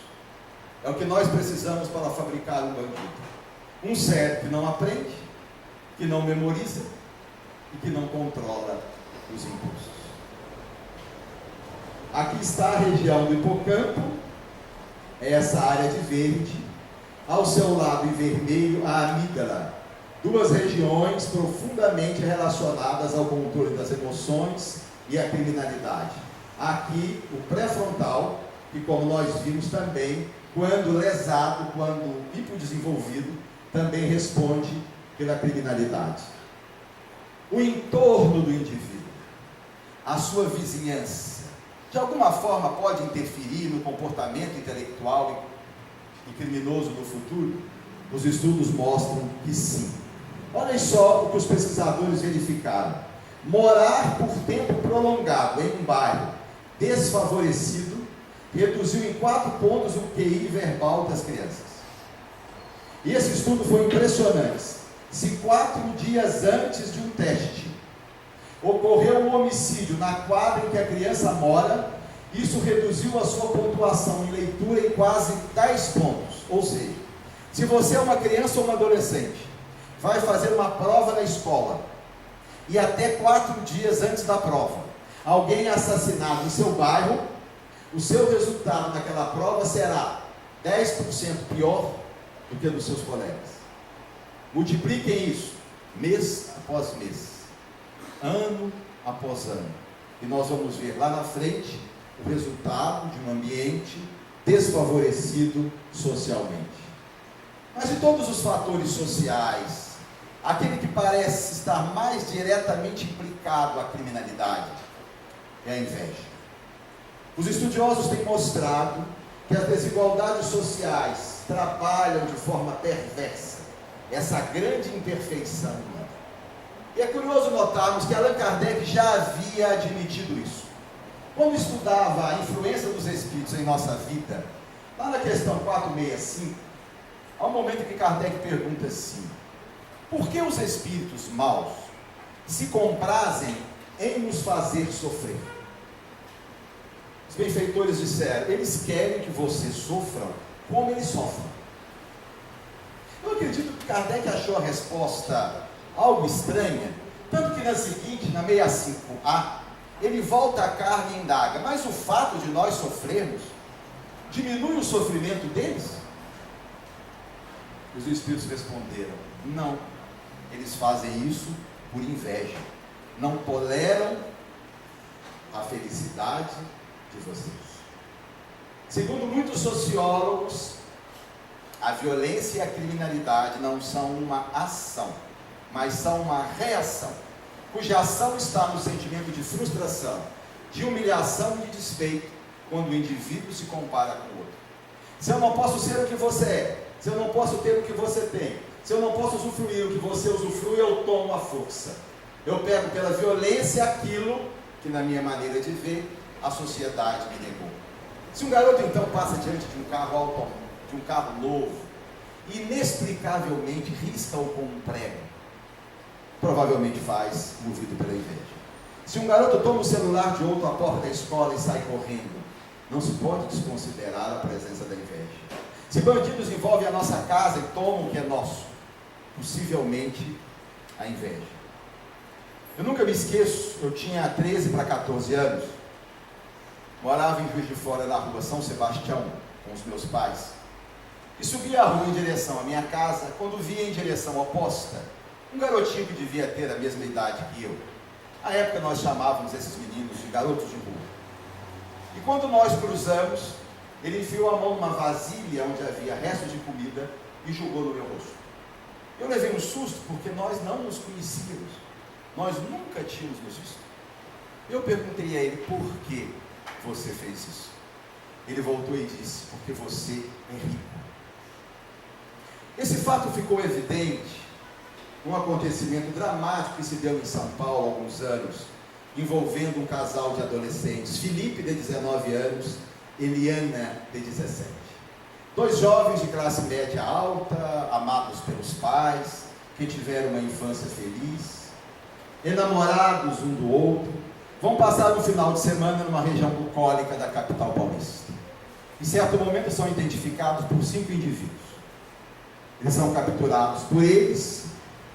[SPEAKER 2] É o que nós precisamos para fabricar um bandido. Um cérebro que não aprende, que não memoriza e que não controla os impulsos. Aqui está a região do hipocampo, essa área de verde. Ao seu lado em vermelho, a amígdala. 2 regiões profundamente relacionadas ao controle das emoções e à criminalidade. Aqui, o pré-frontal, que como nós vimos também, quando lesado, quando hipodesenvolvido, também responde pela criminalidade. O entorno do indivíduo, a sua vizinhança, de alguma forma pode interferir no comportamento intelectual e criminoso no futuro? Os estudos mostram que sim. Olhem só o que os pesquisadores verificaram. Morar por tempo prolongado em um bairro desfavorecido reduziu em 4 pontos o QI verbal das crianças. E esse estudo foi impressionante. Se 4 dias antes de um teste ocorreu um homicídio na quadra em que a criança mora, isso reduziu a sua pontuação em leitura em quase 10 pontos. Ou seja, se você é uma criança ou uma adolescente, vai fazer uma prova na escola, e até 4 dias antes da prova, alguém é assassinado no seu bairro, o seu resultado naquela prova será 10% pior do que dos seus colegas. Multipliquem isso, mês após mês, ano após ano, e nós vamos ver lá na frente o resultado de um ambiente desfavorecido socialmente. Mas de todos os fatores sociais, aquele que parece estar mais diretamente implicado à criminalidade é a inveja. Os estudiosos têm mostrado que as desigualdades sociais trabalham de forma perversa essa grande imperfeição humana. E é curioso notarmos que Allan Kardec já havia admitido isso. Quando estudava a influência dos espíritos em nossa vida, lá na questão 465, há um momento em que Kardec pergunta assim: por que os espíritos maus se comprazem em nos fazer sofrer? Os benfeitores disseram: eles querem que você sofra como eles sofrem. Eu acredito Kardec achou a resposta algo estranha, tanto que na seguinte, na 65A, ele volta à carga e indaga: mas o fato de nós sofrermos diminui o sofrimento deles? Os espíritos responderam: não, eles fazem isso por inveja, não toleram a felicidade de vocês. Segundo muitos sociólogos, a violência e a criminalidade não são uma ação, mas são uma reação, cuja ação está no sentimento de frustração, de humilhação e de despeito, quando o indivíduo se compara com o outro. Se eu não posso ser o que você é, se eu não posso ter o que você tem, se eu não posso usufruir o que você usufrui, eu tomo a força. Eu pego pela violência aquilo que, na minha maneira de ver, a sociedade me negou. Se um garoto então passa diante de um carro autônomo, de um carro novo, e inexplicavelmente risca-o com um prego, provavelmente faz movido pela inveja. Se um garoto toma o celular de outro à porta da escola e sai correndo, não se pode desconsiderar a presença da inveja. Se bandidos invadem a nossa casa e tomam o que é nosso, possivelmente a inveja. Eu nunca me esqueço, eu tinha 13 para 14 anos, morava em Juiz de Fora, na rua São Sebastião, com os meus pais, e subia a rua em direção à minha casa, quando via em direção oposta um garotinho que devia ter a mesma idade que eu. À época nós chamávamos esses meninos de garotos de rua. E quando nós cruzamos, ele enfiou a mão numa vasilha onde havia restos de comida e jogou no meu rosto. Eu levei um susto porque nós não nos conhecíamos, nós nunca tínhamos nos visto. Eu perguntei a ele: por que você fez isso? Ele voltou e disse: porque você é rico. Esse fato ficou evidente num acontecimento dramático que se deu em São Paulo há alguns anos, envolvendo um casal de adolescentes, Felipe, de 19 anos, Eliana, de 17. Dois jovens de classe média alta, amados pelos pais, que tiveram uma infância feliz, enamorados um do outro, vão passar um final de semana numa região bucólica da capital paulista. Em certo momento são identificados por 5 indivíduos. Eles são capturados por eles.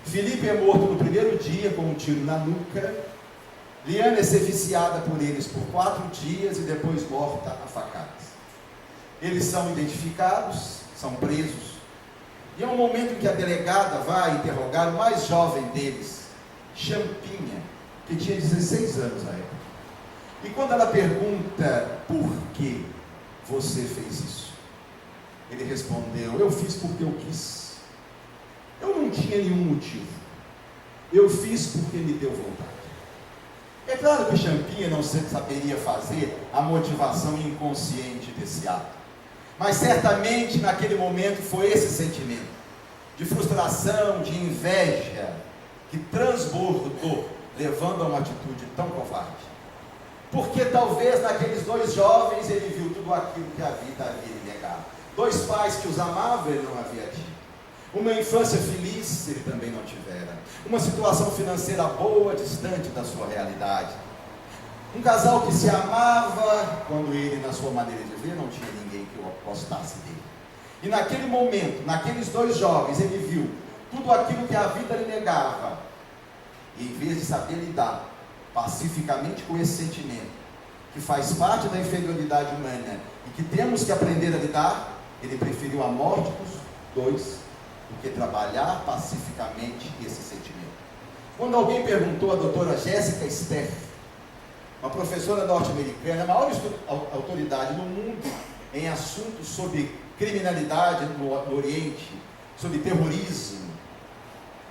[SPEAKER 2] Felipe é morto no primeiro dia com um tiro na nuca. Liana é ser viciada por eles por 4 dias e depois morta a facadas. Eles são identificados, são presos, e é um momento em que a delegada vai interrogar o mais jovem deles, Champinha, que tinha 16 anos na época. E quando ela pergunta: por que você fez isso? Ele respondeu: eu fiz porque eu quis. Eu não tinha nenhum motivo. Eu fiz porque me deu vontade. É claro que Champinha não saberia fazer a motivação inconsciente desse ato, mas certamente naquele momento foi esse sentimento de frustração, de inveja, que transbordou, levando a uma atitude tão covarde. Porque talvez naqueles 2 jovens ele viu tudo aquilo que a vida havia lhe negado. 2 pais que os amavam, ele não havia tido. Uma infância feliz, ele também não tivera. Uma situação financeira boa, distante da sua realidade. Um casal que se amava, quando ele, na sua maneira de ver, não tinha ninguém que o apostasse dele. E naquele momento, naqueles 2 jovens, ele viu tudo aquilo que a vida lhe negava. E em vez de saber lidar pacificamente com esse sentimento, que faz parte da inferioridade humana e que temos que aprender a lidar, ele preferiu a morte dos 2 do que trabalhar pacificamente esse sentimento. Quando alguém perguntou à doutora Jéssica Sterr, uma professora norte-americana, a maior autoridade no mundo em assuntos sobre criminalidade no Oriente, sobre terrorismo,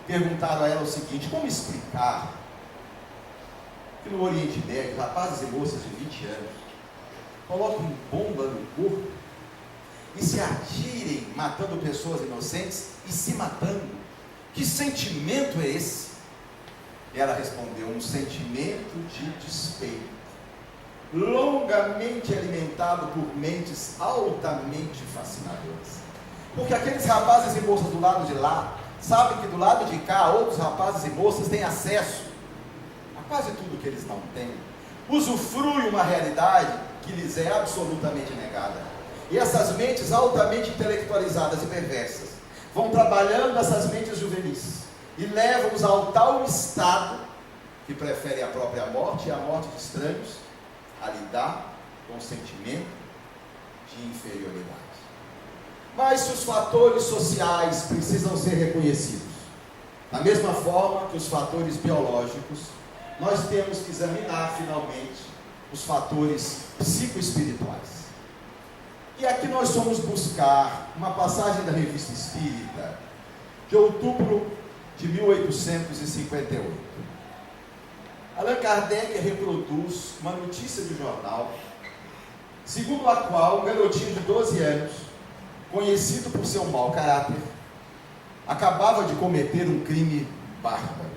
[SPEAKER 2] perguntaram a ela o seguinte: como explicar que no Oriente Médio, rapazes e moças de 20 anos colocam bomba no corpo e se atirem matando pessoas inocentes e se matando? Que sentimento é esse? E ela respondeu: um sentimento de despeito, longamente alimentado por mentes altamente fascinadoras. Porque aqueles rapazes e moças do lado de lá sabem que do lado de cá outros rapazes e moças têm acesso a quase tudo que eles não têm, usufruem uma realidade que lhes é absolutamente negada. E essas mentes altamente intelectualizadas e perversas vão trabalhando essas mentes juvenis e levam-nos ao tal estado que prefere a própria morte e a morte de estranhos a lidar com o sentimento de inferioridade. Mas se os fatores sociais precisam ser reconhecidos, da mesma forma que os fatores biológicos, nós temos que examinar finalmente os fatores psicoespirituais. E aqui nós vamos buscar uma passagem da Revista Espírita, de outubro de 1858. Allan Kardec reproduz uma notícia de jornal, segundo a qual um garotinho de 12 anos, conhecido por seu mau caráter, acabava de cometer um crime bárbaro.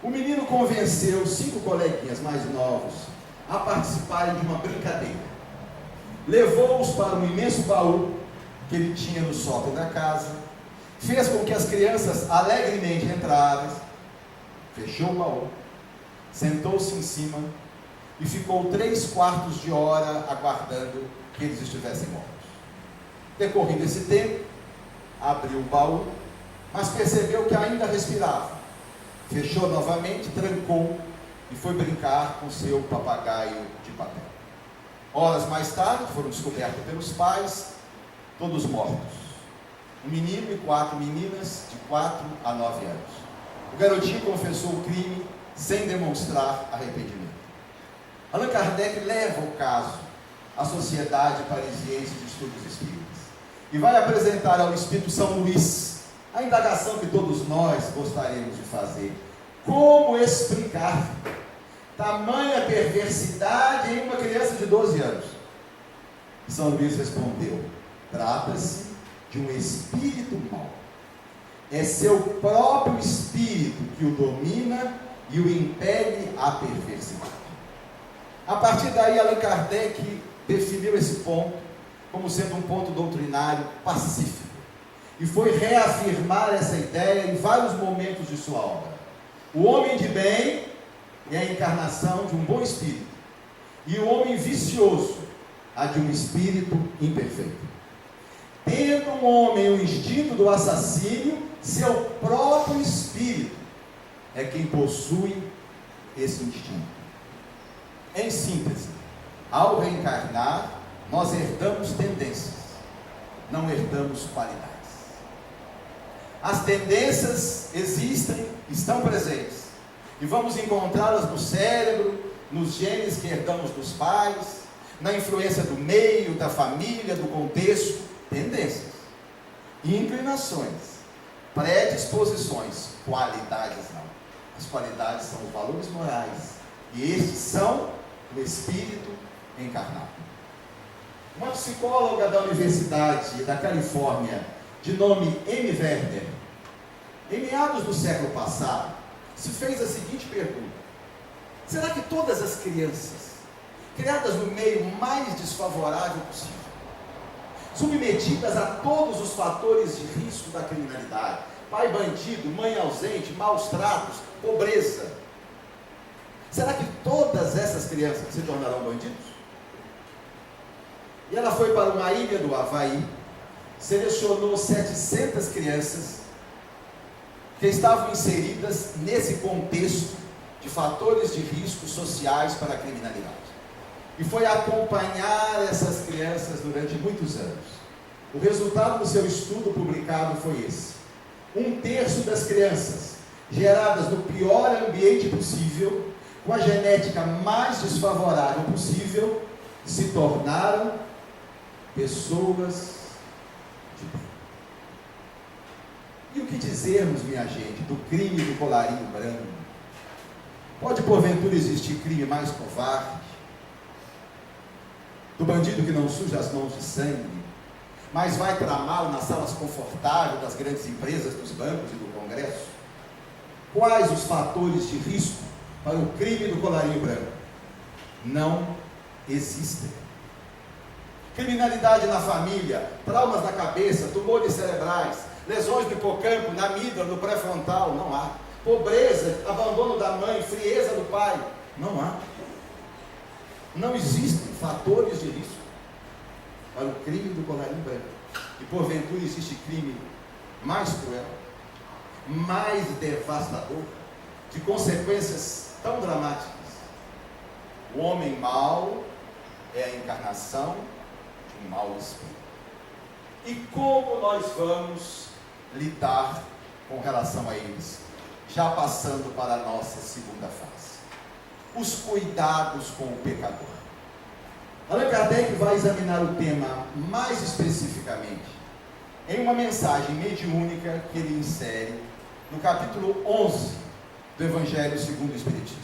[SPEAKER 2] O menino convenceu 5 coleguinhas mais novos a participarem de uma brincadeira. Levou-os para um imenso baú que ele tinha no sótão da casa, fez com que as crianças alegremente entrassem, fechou o baú, sentou-se em cima e ficou 3/4 de hora aguardando que eles estivessem mortos. Decorrido esse tempo, abriu o baú, mas percebeu que ainda respirava. Fechou novamente, trancou e foi brincar com seu papagaio de papel. Horas mais tarde, foram descobertos pelos pais, todos mortos. Um menino e 4 meninas, de 4 a 9 anos. O garotinho confessou o crime sem demonstrar arrependimento. Allan Kardec leva o caso à Sociedade Parisiense de Estudos Espíritas e vai apresentar ao Espírito São Luís a indagação que todos nós gostaríamos de fazer: como explicar tamanha perversidade em uma criança de 12 anos? São Luís respondeu: trata-se de um espírito mau. É seu próprio espírito que o domina e o impele à perversidade. A partir daí, Allan Kardec definiu esse ponto como sendo um ponto doutrinário pacífico e foi reafirmar essa ideia em vários momentos de sua obra. O homem de bem é a encarnação de um bom espírito, e o homem vicioso a de um espírito imperfeito. Tendo um homem o instinto do assassínio, seu próprio espírito é quem possui esse instinto. Em síntese, ao reencarnar, nós herdamos tendências, não herdamos qualidades. As tendências existem, estão presentes, e vamos encontrá-las no cérebro, nos genes que herdamos dos pais, na influência do meio, da família, do contexto. Tendências, inclinações, predisposições, qualidades não. As qualidades são os valores morais, e estes são o espírito encarnado. Uma psicóloga da Universidade da Califórnia, de nome Amy Werner, em meados do século passado, se fez a seguinte pergunta: será que todas as crianças, criadas no meio mais desfavorável possível, submetidas a todos os fatores de risco da criminalidade, pai bandido, mãe ausente, maus tratos, pobreza, será que todas essas crianças se tornarão bandidos? E ela foi para uma ilha do Havaí, selecionou 700 crianças que estavam inseridas nesse contexto de fatores de risco sociais para a criminalidade. E foi acompanhar essas crianças durante muitos anos. O resultado do seu estudo publicado foi esse: 1/3 das crianças, geradas no pior ambiente possível, com a genética mais desfavorável possível, se tornaram pessoas de bem. E o que dizermos, minha gente, do crime do colarinho branco? Pode porventura existir crime mais covarde? Do bandido que não suja as mãos de sangue, mas vai tramá-lo nas salas confortáveis das grandes empresas, dos bancos e do Congresso? Quais os fatores de risco para o crime do colarinho branco? Não existem. Criminalidade na família, traumas na cabeça, tumores cerebrais, lesões do hipocampo, na amígdala, no pré-frontal, não há. Pobreza, abandono da mãe, frieza do pai, não há. Não existem fatores de risco para o crime do colarinho branco. E porventura existe crime mais cruel, mais devastador, de consequências tão dramáticas. O homem mau é a encarnação de um mau espírito. E como nós vamos lidar com relação a eles? Já passando para a nossa segunda fase. Os cuidados com o pecador. Allan Kardec vai examinar o tema mais especificamente em uma mensagem mediúnica que ele insere no capítulo 11 do Evangelho segundo o Espiritismo.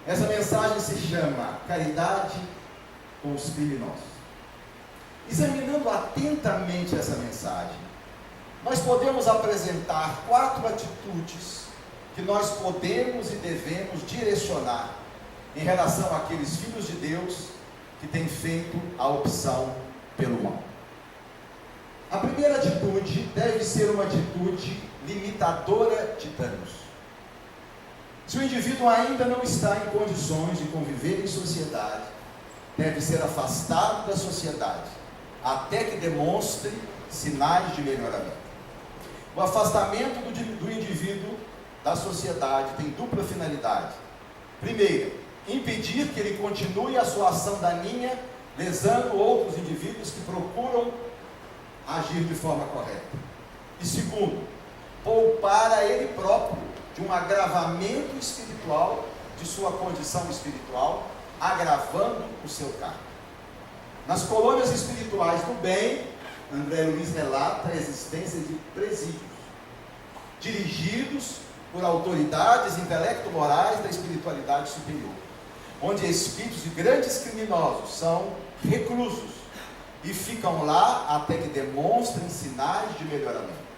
[SPEAKER 2] Essa mensagem se chama Caridade com os Criminosos. Examinando atentamente essa mensagem, nós podemos apresentar 4 atitudes que nós podemos e devemos direcionar em relação àqueles filhos de Deus que têm feito a opção pelo mal. A primeira atitude deve ser uma atitude limitadora de danos. Se o indivíduo ainda não está em condições de conviver em sociedade, deve ser afastado da sociedade, até que demonstre sinais de melhoramento. O afastamento do indivíduo da sociedade tem dupla finalidade. Primeiro, impedir que ele continue a sua ação daninha, lesando outros indivíduos que procuram agir de forma correta. E segundo, poupar a ele próprio de um agravamento espiritual, de sua condição espiritual, agravando o seu cargo. Nas colônias espirituais do bem, André Luiz relata a existência de presídios, dirigidos por autoridades intelecto-morais da espiritualidade superior, onde espíritos de grandes criminosos são reclusos e ficam lá até que demonstrem sinais de melhoramento.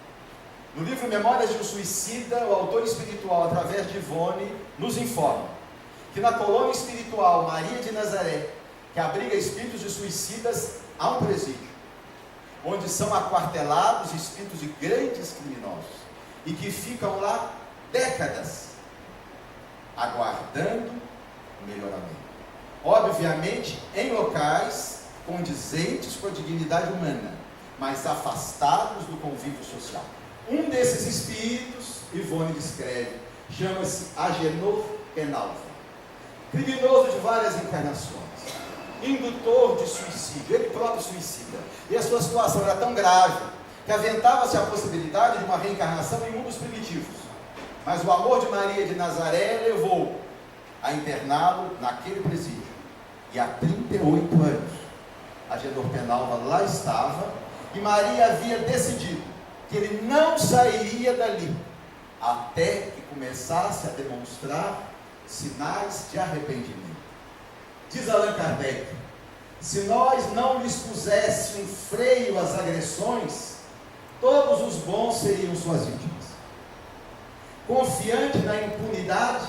[SPEAKER 2] No livro Memórias de um Suicida, o autor espiritual, através de Ivone, nos informa que na colônia espiritual Maria de Nazaré, que abriga espíritos de suicidas, há um presídio, onde são aquartelados espíritos de grandes criminosos, e que ficam lá décadas, aguardando o melhoramento. Obviamente, em locais condizentes com a dignidade humana, mas afastados do convívio social. Um desses espíritos, Ivone descreve, chama-se Agenor Penalva, criminoso de várias encarnações, indutor de suicídio, ele próprio suicida, e a sua situação era tão grave, que aventava-se a possibilidade de uma reencarnação em mundos primitivos, mas o amor de Maria de Nazaré levou a interná-lo naquele presídio, e há 38 anos, Agenor Penalva lá estava, e Maria havia decidido que ele não sairia dali, até que começasse a demonstrar sinais de arrependimento. Diz Allan Kardec, se nós não lhes puséssemos um freio às agressões, todos os bons seriam suas vítimas. Confiante na impunidade,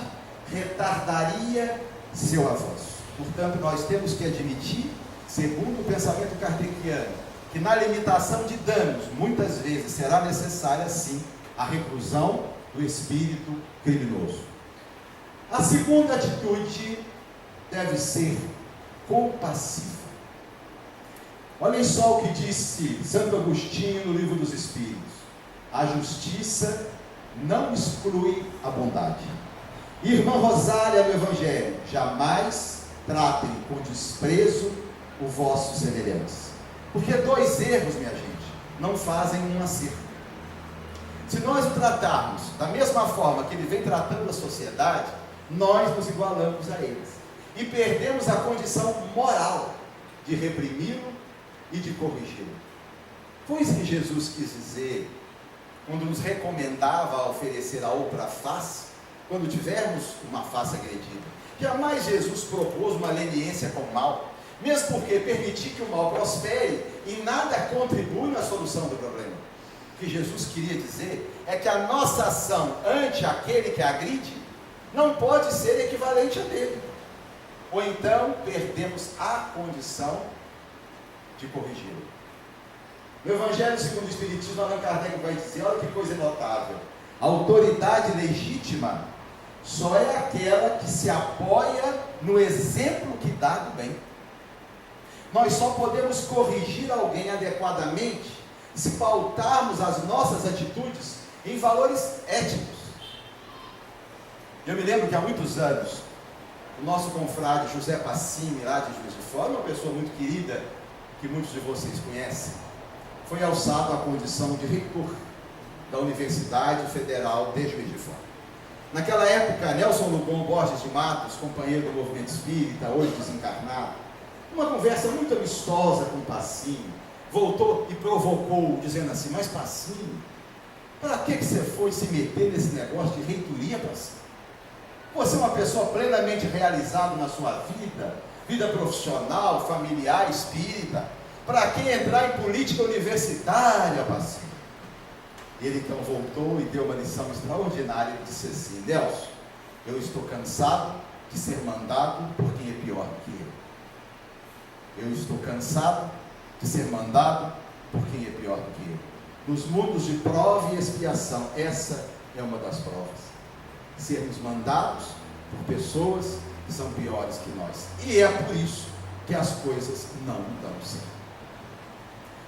[SPEAKER 2] retardaria seu avanço. Portanto, nós temos que admitir, segundo o pensamento kardeciano, que na limitação de danos, muitas vezes será necessária, sim, a reclusão do espírito criminoso. A segunda atitude deve ser compassiva. Olhem só o que disse Santo Agostinho no Livro dos Espíritos: a justiça não exclui a bondade. Irmã Rosália no Evangelho: jamais tratem com desprezo o vosso semelhante. Porque 2 erros, minha gente, não fazem um acerto. Se nós o tratarmos da mesma forma que ele vem tratando a sociedade, nós nos igualamos a eles e perdemos a condição moral de reprimi-lo e de corrigi-lo. Foi isso que Jesus quis dizer quando nos recomendava oferecer a outra face, quando tivermos uma face agredida. Jamais Jesus propôs uma leniência com o mal, mesmo porque permitir que o mal prospere e nada contribui na solução do problema. O que Jesus queria dizer é que a nossa ação ante aquele que agride não pode ser equivalente a dele, ou então perdemos a condição de corrigi-lo. No Evangelho segundo o Espiritismo, Allan Kardec vai dizer, olha que coisa notável, a autoridade legítima só é aquela que se apoia no exemplo que dá do bem. Nós só podemos corrigir alguém adequadamente se pautarmos as nossas atitudes em valores éticos. Eu me lembro que há muitos anos, o nosso confrade José Passini, lá de Juiz de Fora, uma pessoa muito querida, que muitos de vocês conhecem, foi alçado à condição de reitor da Universidade Federal de Juiz de Fora. Naquela época, Nelson Lugon Borges de Matos, companheiro do movimento espírita, hoje desencarnado, uma conversa muito amistosa com Passini, voltou e provocou, dizendo assim: mas Passini, para que você foi se meter nesse negócio de reitoria, Passini? Você é uma pessoa plenamente realizada na sua vida profissional, familiar, espírita. Para que entrar em política universitária, Passini? Ele então voltou e deu uma lição extraordinária e disse assim: Nelson, eu estou cansado de ser mandado por quem é pior que eu. Eu estou cansado de ser mandado por quem é pior que eu. Nos mundos de prova e expiação, essa é uma das provas. Sermos mandados por pessoas que são piores que nós. E é por isso que as coisas não dão certo.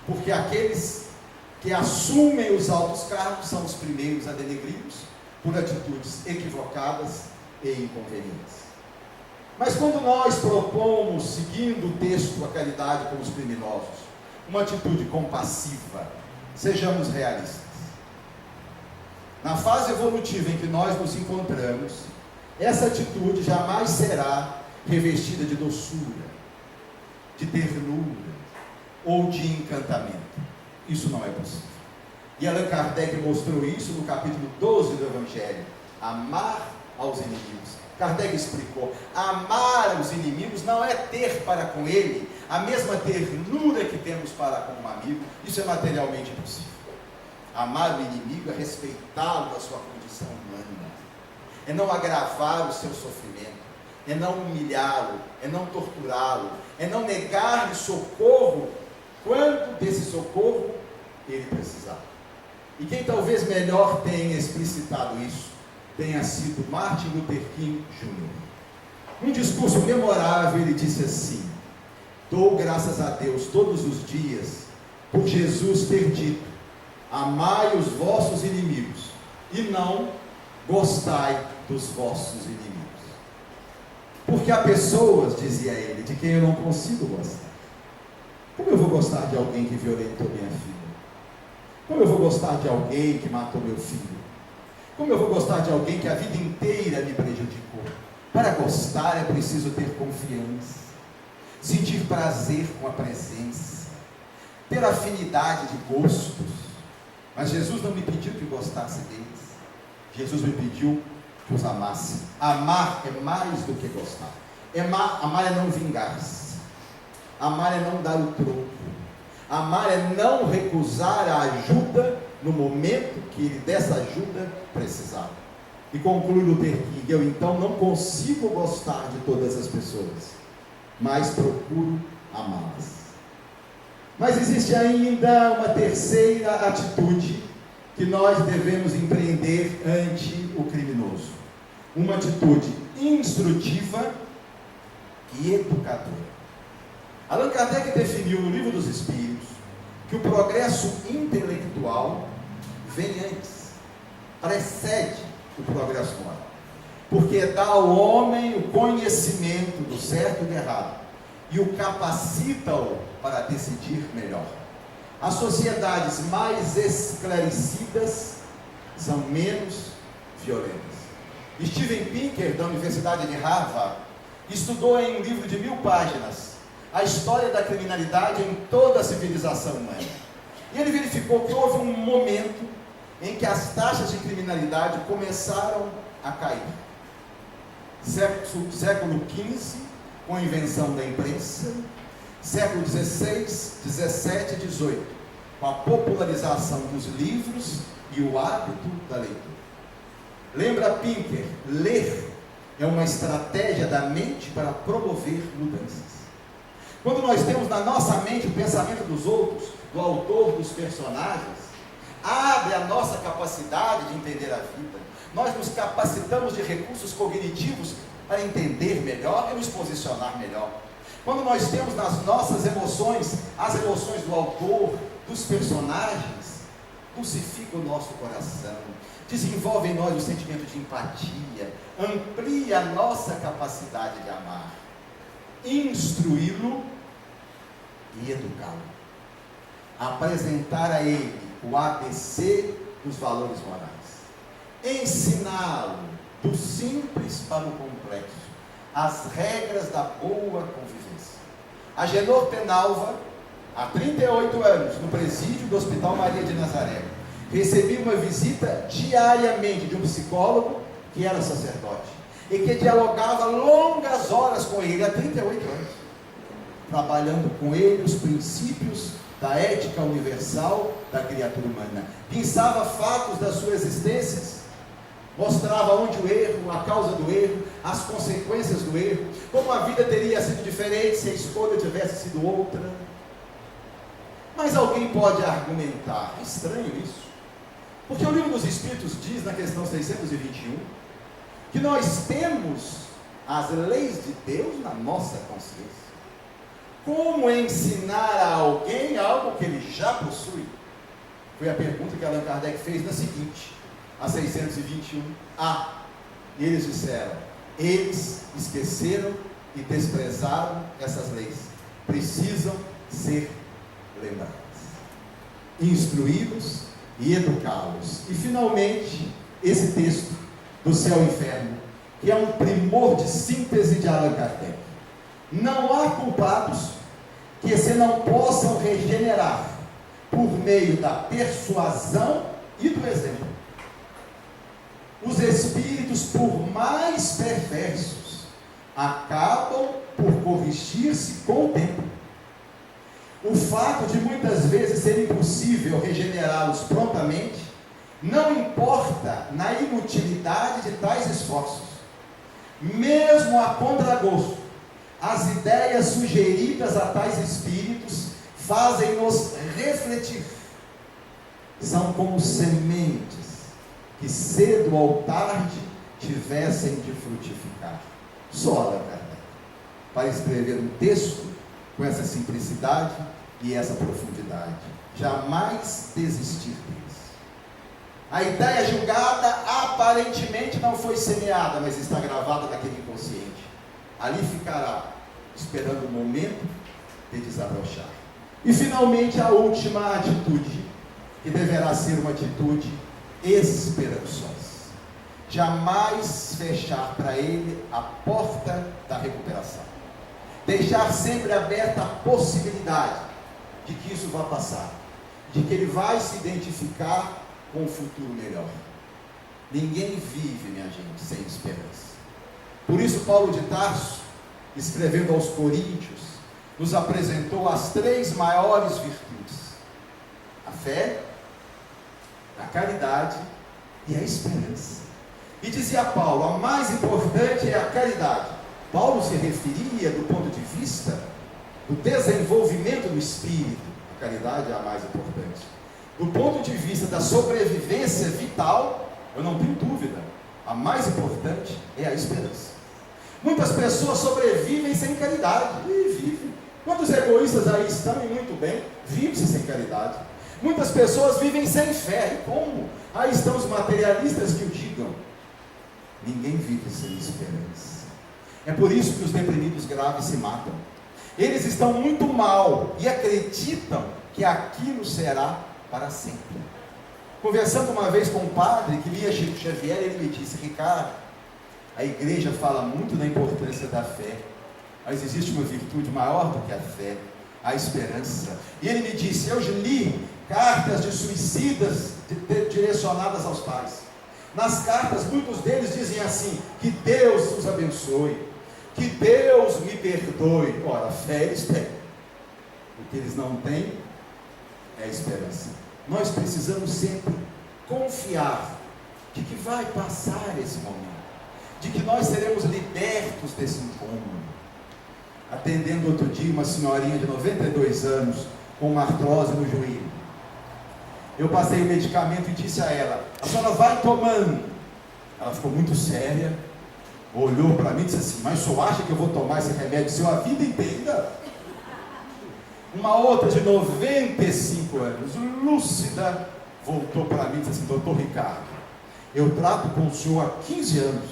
[SPEAKER 2] Porque aqueles que assumem os altos cargos são os primeiros a denegri-los por atitudes equivocadas e inconvenientes. Mas quando nós propomos, seguindo o texto, a caridade com os criminosos, uma atitude compassiva, sejamos realistas. Na fase evolutiva em que nós nos encontramos, essa atitude jamais será revestida de doçura, de ternura ou de encantamento. Isso não é possível. E Allan Kardec mostrou isso no capítulo 12 do Evangelho: amar aos inimigos. Kardec explicou: amar os inimigos não é ter para com ele a mesma ternura que temos para com um amigo. Isso é materialmente impossível. Amar o inimigo é respeitá-lo da sua condição humana, é não agravar o seu sofrimento, é não humilhá-lo, é não torturá-lo, é não negar-lhe socorro quando desse socorro ele precisar. E quem talvez melhor tenha explicitado isso tenha sido Martin Luther King Jr. Num discurso memorável ele disse assim: dou graças a Deus todos os dias por Jesus ter dito: amai os vossos inimigos e não gostai dos vossos inimigos. Porque há pessoas, dizia ele, de quem eu não consigo gostar. Como eu vou gostar de alguém que violentou minha filha? Como eu vou gostar de alguém que matou meu filho? Como eu vou gostar de alguém que a vida inteira me prejudicou? Para gostar é preciso ter confiança, sentir prazer com a presença, ter afinidade de gostos. Mas Jesus não me pediu que gostasse deles. Jesus me pediu que os amasse. Amar é mais do que gostar. Amar é não vingar-se. Amar é não dar o troco. Amar é não recusar a ajuda no momento que ele dessa ajuda precisava. E conclui Luther King: eu então não consigo gostar de todas as pessoas, mas procuro amá-las. Mas existe ainda uma terceira atitude que nós devemos empreender ante o criminoso. Uma atitude instrutiva e educadora. Allan Kardec definiu no Livro dos Espíritos que o progresso intelectual vem antes, precede o progresso moral, porque dá ao homem o conhecimento do certo e do errado e o capacita-o para decidir melhor. As sociedades mais esclarecidas são menos violentas. Steven Pinker, da Universidade de Harvard, estudou em um livro de 1000 páginas a história da criminalidade em toda a civilização humana. E ele verificou que houve um momento em que as taxas de criminalidade começaram a cair. Século XV, com a invenção da imprensa, século XVI, XVII e XVIII, com a popularização dos livros e o hábito da leitura. Lembra Pinker, ler é uma estratégia da mente para promover mudanças. Quando nós temos na nossa mente o pensamento dos outros, do autor dos personagens, abre a nossa capacidade de entender a vida. Nós nos capacitamos de recursos cognitivos para entender melhor e nos posicionar melhor. Quando nós temos nas nossas emoções, as emoções do autor, dos personagens dulcifica o nosso coração, desenvolve em nós o sentimento de empatia, amplia a nossa capacidade de amar, instruí-lo e educá-lo, apresentar a ele o ABC dos valores morais, ensiná-lo do simples para o complexo, as regras da boa convivência. Agenor Penalva, há 38 anos, no presídio do Hospital Maria de Nazaré, recebia uma visita diariamente de um psicólogo que era sacerdote e que dialogava longas horas com ele, há 38 anos, trabalhando com ele os princípios da ética universal da criatura humana. Pensava fatos das suas existências, mostrava onde o erro, a causa do erro, as consequências do erro, como a vida teria sido diferente se a escolha tivesse sido outra. Mas alguém pode argumentar, estranho isso, porque o Livro dos Espíritos diz na questão 621, que nós temos as leis de Deus na nossa consciência. Como ensinar a alguém algo que ele já possui? Foi a pergunta que Allan Kardec fez na seguinte, a 621a. E eles disseram, eles esqueceram e desprezaram essas leis, precisam ser lembrados, instruí-los e educá-los. E finalmente, esse texto do Céu e Inferno, que é um primor de síntese de Allan Kardec. Não há culpados que se não possam regenerar por meio da persuasão e do exemplo. Os espíritos, por mais perversos, acabam por corrigir-se com o tempo. O fato de muitas vezes ser impossível regenerá-los prontamente, não importa na inutilidade de tais esforços. Mesmo a contragosto, as ideias sugeridas a tais espíritos fazem-nos refletir. São como sementes que cedo ou tarde tivessem de frutificar. Só Allan Kardec, para escrever um texto com essa simplicidade e essa profundidade. Jamais desistir deles. A ideia julgada aparentemente não foi semeada, mas está gravada naquele inconsciente. Ali ficará, esperando o momento de desabrochar. E finalmente a última atitude, que deverá ser uma atitude esperançosa. Jamais fechar para ele a porta da recuperação. Deixar sempre aberta a possibilidade de que isso vá passar, de que ele vai se identificar com um futuro melhor. Ninguém vive, minha gente, sem esperança. Por isso Paulo de Tarso, escrevendo aos Coríntios, nos apresentou as 3 maiores virtudes: a fé, a caridade e a esperança. E dizia Paulo, a mais importante é a caridade. Paulo se referia do ponto de vista do desenvolvimento do espírito. A caridade é a mais importante. Do ponto de vista da sobrevivência vital, eu não tenho dúvida, a mais importante é a esperança. Muitas pessoas sobrevivem sem caridade, e vivem. Quantos egoístas aí estão, e muito bem, vivem-se sem caridade. Muitas pessoas vivem sem fé, e como? Aí estão os materialistas que o digam. Ninguém vive sem esperança. É por isso que os deprimidos graves se matam. Eles estão muito mal e acreditam que aquilo será para sempre. Conversando uma vez com um padre que lia Chico Xavier, ele me disse: Ricardo, a igreja fala muito da importância da fé, mas existe uma virtude maior do que a fé, a esperança. E ele me disse: eu li cartas de suicidas direcionadas aos pais. Nas cartas, muitos deles dizem assim: que Deus os abençoe, que Deus me perdoe. Ora, fé eles têm. O que eles não têm é a esperança. Nós precisamos sempre confiar de que vai passar esse momento, de que nós seremos libertos desse incômodo. Atendendo outro dia uma senhorinha de 92 anos com uma artrose no joelho, eu passei o medicamento e disse a ela: a senhora vai tomando. Ela ficou muito séria, olhou para mim e disse assim: mas o senhor acha que eu vou tomar esse remédio seu a vida inteira? Uma outra de 95 anos, lúcida, voltou para mim e disse assim: doutor Ricardo, eu trato com o senhor há 15 anos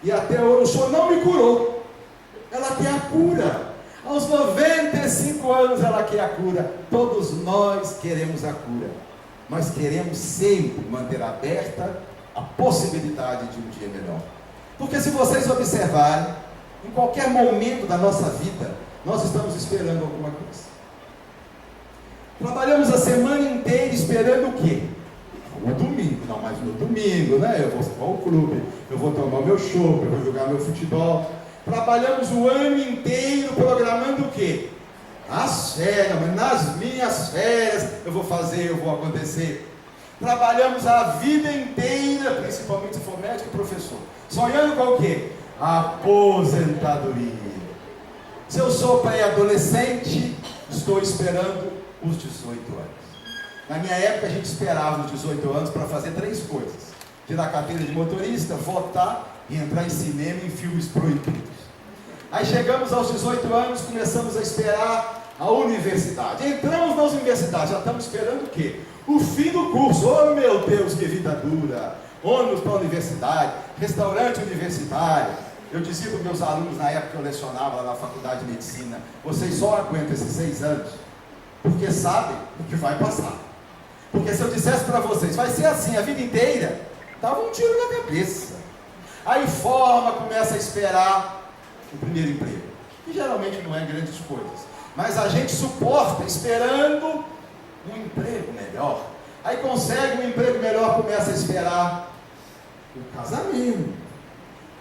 [SPEAKER 2] e até hoje o senhor não me curou. Ela quer a cura. Aos 95 anos ela quer a cura. Todos nós queremos a cura. Nós queremos sempre manter aberta a possibilidade de um dia melhor. Porque se vocês observarem, em qualquer momento da nossa vida, nós estamos esperando alguma coisa. Trabalhamos a semana inteira esperando o quê? O domingo. Não, mas no domingo, né? Eu vou ao clube, eu vou tomar meu chopp, eu vou jogar meu futebol. Trabalhamos o ano inteiro programando o quê? As férias, mas nas minhas férias eu vou fazer, eu vou acontecer. Trabalhamos a vida inteira, principalmente se for médico e professor, sonhando com o quê? A aposentadoria. Se eu sou pré-adolescente, estou esperando os 18 anos. Na minha época a gente esperava os 18 anos para fazer 3 coisas: tirar a carteira de motorista, votar e entrar em cinema e em filmes proibidos. Aí chegamos aos 18 anos, começamos a esperar a universidade. Entramos nas universidades, já estamos esperando o quê? O fim do curso. Oh meu Deus, que vida dura! Ônibus para a universidade, restaurante universitário. Eu dizia para os meus alunos na época que eu lecionava lá na faculdade de medicina: vocês só aguentam esses 6 anos porque sabem o que vai passar. Porque se eu dissesse para vocês, vai ser assim a vida inteira, dava um tiro na cabeça. Aí forma, começa a esperar o primeiro emprego, que geralmente não é grandes coisas, mas a gente suporta esperando um emprego melhor. Aí consegue um emprego melhor, começa a esperar o casamento.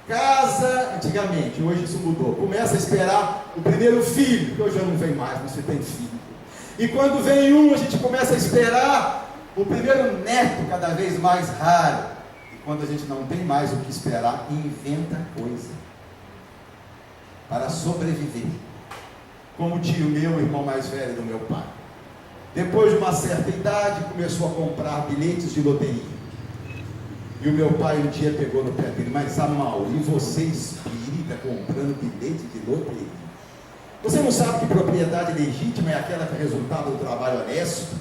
[SPEAKER 2] Casa, antigamente, hoje isso mudou, começa a esperar o primeiro filho, que hoje já não vem mais, você tem filho. E quando vem um, a gente começa a esperar o primeiro neto, cada vez mais raro. E quando a gente não tem mais o que esperar, inventa coisa para sobreviver. Como o tio meu, o irmão mais velho do meu pai, depois de uma certa idade, começou a comprar bilhetes de loteria. E o meu pai um dia pegou no pé dele: mas Amauri, você espírita comprando bilhete de loteria? Você não sabe que propriedade legítima é aquela que é resultado do trabalho honesto?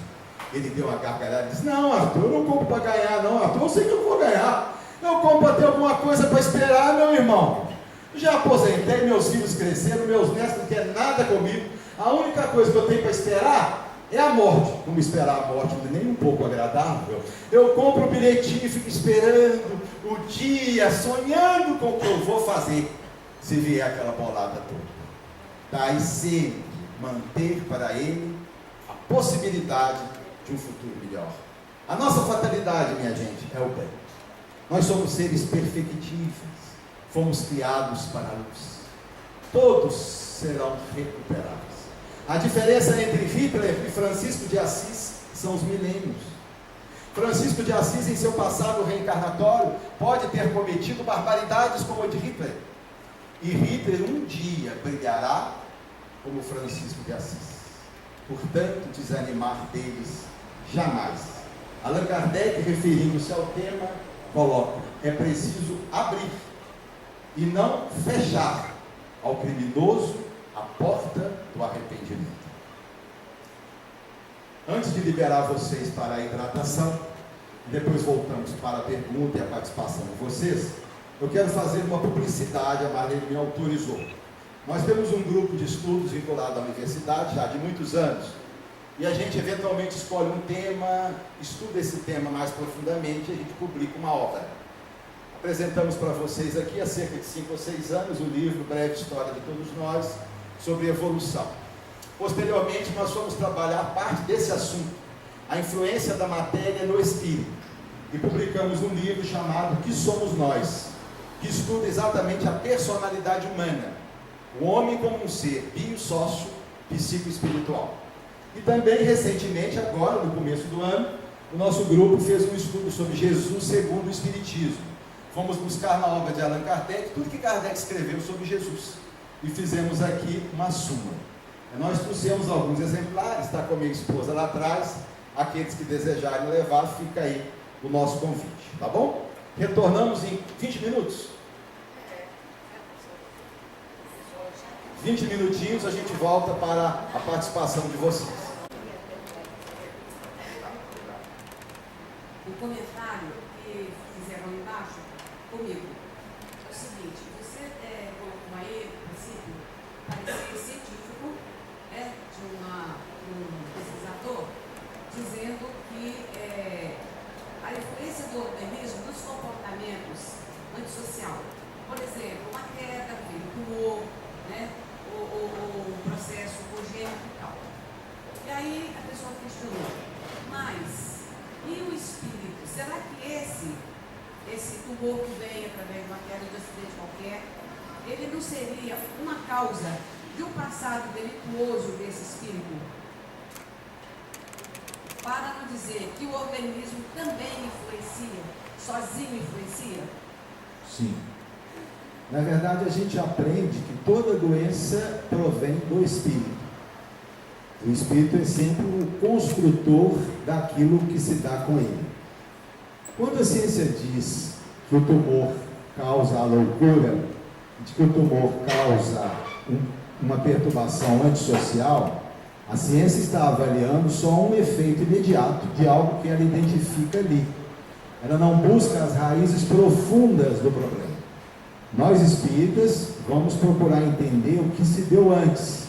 [SPEAKER 2] Ele deu uma gargalhada e disse: não, Arthur, eu não compro para ganhar não, Arthur, eu sei que eu vou ganhar. Eu compro para ter alguma coisa para esperar, meu irmão. Já aposentei, meus filhos cresceram, meus netos não querem nada comigo. A única coisa que eu tenho para esperar é a morte. Como esperar a morte não é nem um pouco agradável. Eu compro o bilhetinho e fico esperando o dia, sonhando com o que eu vou fazer se vier aquela bolada toda. Daí sempre manter para ele a possibilidade de um futuro melhor. A nossa fatalidade, minha gente, é o bem. Nós somos seres perfectíveis, fomos criados para a luz. Todos serão recuperados. A diferença entre Hitler e Francisco de Assis são os milênios. Francisco de Assis, em seu passado reencarnatório, pode ter cometido barbaridades como a de Hitler. E Hitler um dia brilhará como Francisco de Assis. Portanto, desanimar deles jamais. Allan Kardec, referindo-se ao tema, coloca: é preciso abrir e não fechar ao criminoso a porta do arrependimento. Antes de liberar vocês para a hidratação, depois voltamos para a pergunta e a participação de vocês, eu quero fazer uma publicidade. A Marlene me autorizou. Nós temos um grupo de estudos vinculado à universidade já de muitos anos, e a gente eventualmente escolhe um tema, estuda esse tema mais profundamente e a gente publica uma obra. Apresentamos para vocês aqui há cerca de 5 ou 6 anos o livro Breve História de Todos Nós, sobre evolução. Posteriormente nós fomos trabalhar parte desse assunto, a influência da matéria no espírito, e publicamos um livro chamado Que Somos Nós, que estuda exatamente a personalidade humana, o homem como um ser bio-sócio psicoespiritual. E também recentemente, agora no começo do ano, o nosso grupo fez um estudo sobre Jesus segundo o Espiritismo. Fomos buscar na obra de Allan Kardec tudo que Kardec escreveu sobre Jesus e fizemos aqui uma súmula. Nós trouxemos alguns exemplares, está com a minha esposa lá atrás. Aqueles que desejarem levar, fica aí o nosso convite, tá bom? Retornamos em 20 minutos. 20 minutinhos, a gente volta para a participação de vocês.
[SPEAKER 3] O comentário que fizeram embaixo comigo é o seguinte: você colocou aí, no princípio, parecer científico, de um pesquisador, dizendo que a influência do organismo nos comportamentos antissocial, por exemplo, uma queda, tumor, o processo congênito e tal. E aí a pessoa questionou, mas e o espírito? Será que esse tumor que vem através de uma queda de acidente qualquer, ele não seria uma causa de um passado delituoso desse espírito? Para não dizer que o organismo também influencia, sozinho influencia?
[SPEAKER 2] Sim. Na verdade, a gente aprende que toda doença provém do espírito. O espírito é sempre o construtor daquilo que se dá com ele. Quando a ciência diz que o tumor causa a loucura, de que o tumor causa uma perturbação antissocial, a ciência está avaliando só um efeito imediato de algo que ela identifica ali. Ela não busca as raízes profundas do problema. Nós espíritas vamos procurar entender o que se deu antes,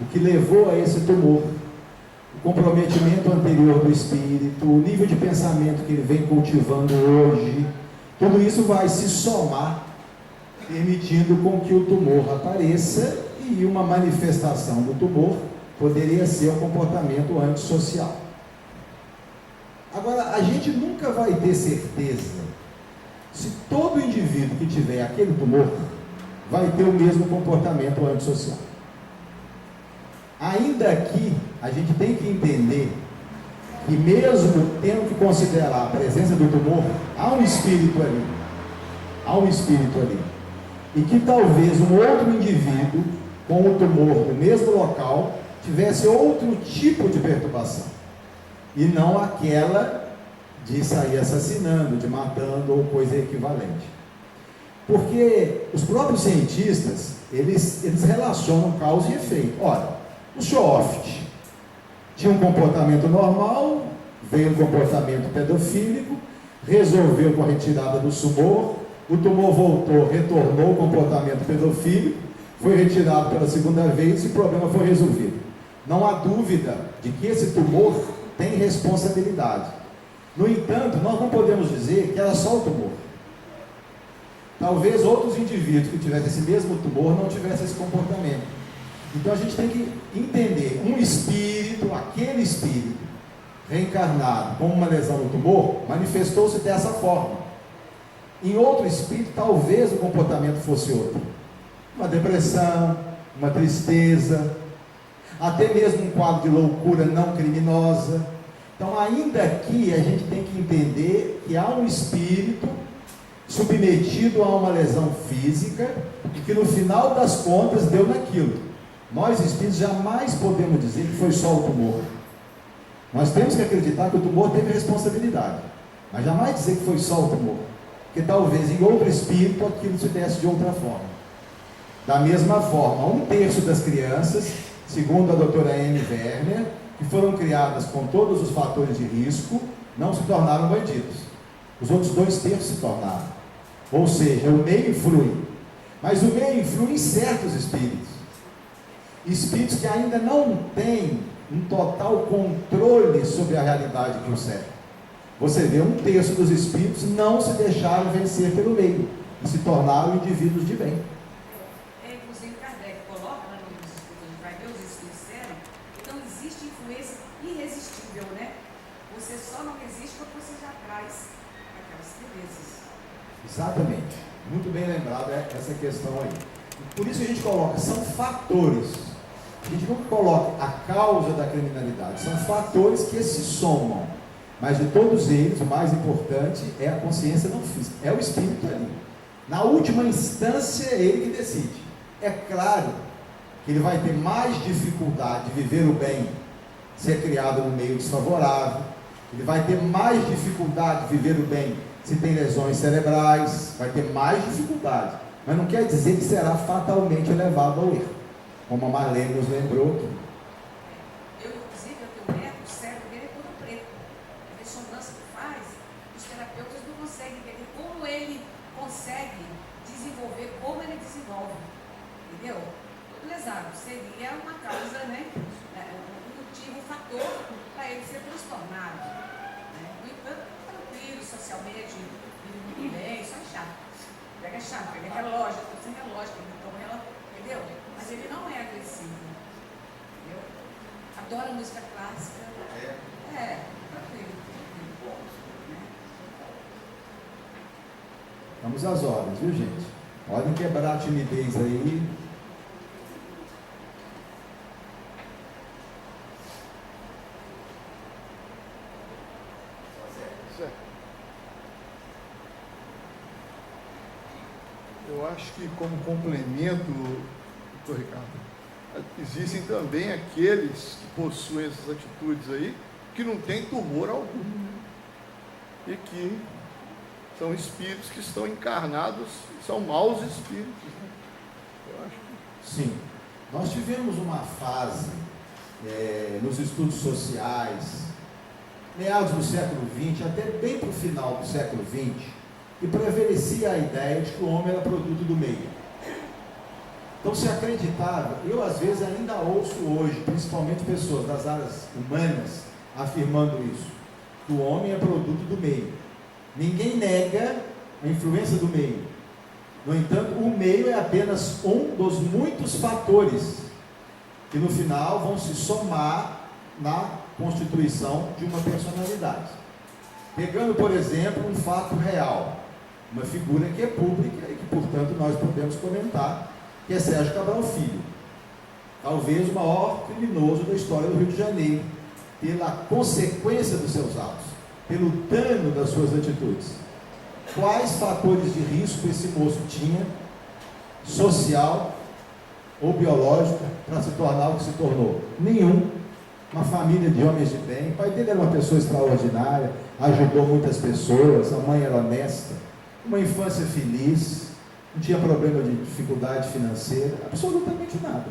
[SPEAKER 2] o que levou a esse tumor, o comprometimento anterior do espírito, o nível de pensamento que ele vem cultivando hoje. Tudo isso vai se somar, permitindo com que o tumor apareça, e uma manifestação do tumor poderia ser o comportamento antissocial. Agora, a gente nunca vai ter certeza se todo indivíduo que tiver aquele tumor vai ter o mesmo comportamento antissocial. Ainda que a gente tem que entender que, mesmo tendo que considerar a presença do tumor, há um espírito ali. Há um espírito ali. E que talvez um outro indivíduo com o tumor no mesmo local tivesse outro tipo de perturbação. E não aquela de sair assassinando, de matando ou coisa equivalente. Porque os próprios cientistas, eles relacionam causa e efeito. Ora, o Schoft tinha um comportamento normal, veio um comportamento pedofílico, resolveu com a retirada do tumor, o tumor voltou, retornou o comportamento pedofílico, foi retirado pela segunda vez e o problema foi resolvido. Não há dúvida de que esse tumor tem responsabilidade. No entanto, nós não podemos dizer que era só o tumor. Talvez outros indivíduos que tivessem esse mesmo tumor não tivessem esse comportamento. Então a gente tem que entender, um espírito, aquele espírito reencarnado com uma lesão no tumor, manifestou-se dessa forma. Em outro espírito, talvez o comportamento fosse outro. Uma depressão, uma tristeza, até mesmo um quadro de loucura não criminosa. Então, ainda aqui, a gente tem que entender que há um espírito submetido a uma lesão física e que no final das contas deu naquilo. Nós espíritos jamais podemos dizer que foi só o tumor. Nós temos que acreditar que o tumor teve responsabilidade, mas jamais dizer que foi só o tumor, porque talvez em outro espírito aquilo se desse de outra forma. Da mesma forma, 1/3 das crianças, segundo a doutora Anne Werner, que foram criadas com todos os fatores de risco, não se tornaram bandidos. Os outros 2/3 se tornaram. Ou seja, o meio influi. Mas o meio influi em certos espíritos. Espíritos que ainda não têm um total controle sobre a realidade que o serve. Você vê 1/3 dos espíritos não se deixaram vencer pelo meio e se tornaram indivíduos de bem.
[SPEAKER 3] Inclusive Kardec coloca lá no livro dos Espíritos, a gente vai ver os Espíritos disseram, então existe influência irresistível, né? Você só não resiste porque você já traz aquelas tendências.
[SPEAKER 2] Exatamente. Muito bem lembrado essa questão aí. Por isso a gente coloca, são fatores. A gente não coloca a causa da criminalidade, são fatores que se somam. Mas de todos eles, o mais importante é a consciência não física, é o espírito ali. Na última instância, é ele que decide. É claro que ele vai ter mais dificuldade de viver o bem se é criado no meio desfavorável. Ele vai ter mais dificuldade de viver o bem se tem lesões cerebrais, vai ter mais dificuldade. Mas não quer dizer que será fatalmente levado ao erro. como a Marlene nos lembrou.
[SPEAKER 3] Eu, inclusive, eu tenho um neto, o cérebro dele é todo preto. A ressonância que faz, os terapeutas não conseguem entender como ele consegue desenvolver, como ele desenvolve. Entendeu? Todo lesado seria uma causa, né? Um motivo, um fator para ele ser transtornado. Né? No entanto, tranquilo, socialmente, vive muito bem, só é chato. Pega chave, pega relógio, tô sem relógio, toma relógio, entendeu? Mas ele não é agressivo. Entendeu? Adora música clássica. Tranquilo. Né?
[SPEAKER 2] Vamos às ordens, viu, gente? Podem quebrar a timidez aí.
[SPEAKER 4] Eu acho que, como complemento, doutor Ricardo, existem também aqueles que possuem essas atitudes aí, que não têm tumor algum, e que são espíritos que estão encarnados, são maus espíritos. Né? Eu acho que...
[SPEAKER 2] Sim, nós tivemos uma fase nos estudos sociais, meados do século XX, até bem para o final do século XX, e prevalecia a ideia de que o homem era produto do meio. Então se acreditava, eu às vezes ainda ouço hoje, principalmente pessoas das áreas humanas, afirmando isso, que o homem é produto do meio. Ninguém nega a influência do meio. No entanto, o meio é apenas um dos muitos fatores que no final vão se somar na constituição de uma personalidade. Pegando, por exemplo, um fato real, uma figura que é pública e que, portanto, nós podemos comentar, que é Sérgio Cabral Filho, talvez o maior criminoso da história do Rio de Janeiro, pela consequência dos seus atos, pelo dano das suas atitudes. Quais fatores de risco esse moço tinha, social ou biológico, para se tornar o que se tornou? Nenhum. Uma família de homens de bem, o pai dele era uma pessoa extraordinária, ajudou muitas pessoas, a mãe era honesta, uma infância feliz, não tinha problema de dificuldade financeira, absolutamente nada.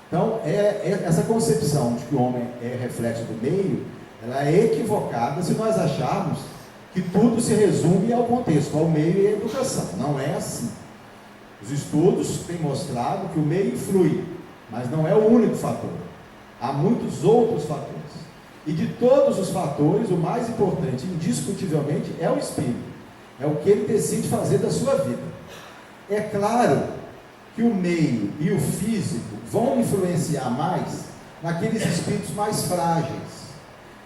[SPEAKER 2] Então, essa concepção de que o homem é reflexo do meio, ela é equivocada se nós acharmos que tudo se resume ao contexto, ao meio e à educação. Não é assim. Os estudos têm mostrado que o meio influi, mas não é o único fator. Há muitos outros fatores. E de todos os fatores, o mais importante, indiscutivelmente, é o espírito. É o que ele decide fazer da sua vida. É claro que o meio e o físico vão influenciar mais naqueles espíritos mais frágeis,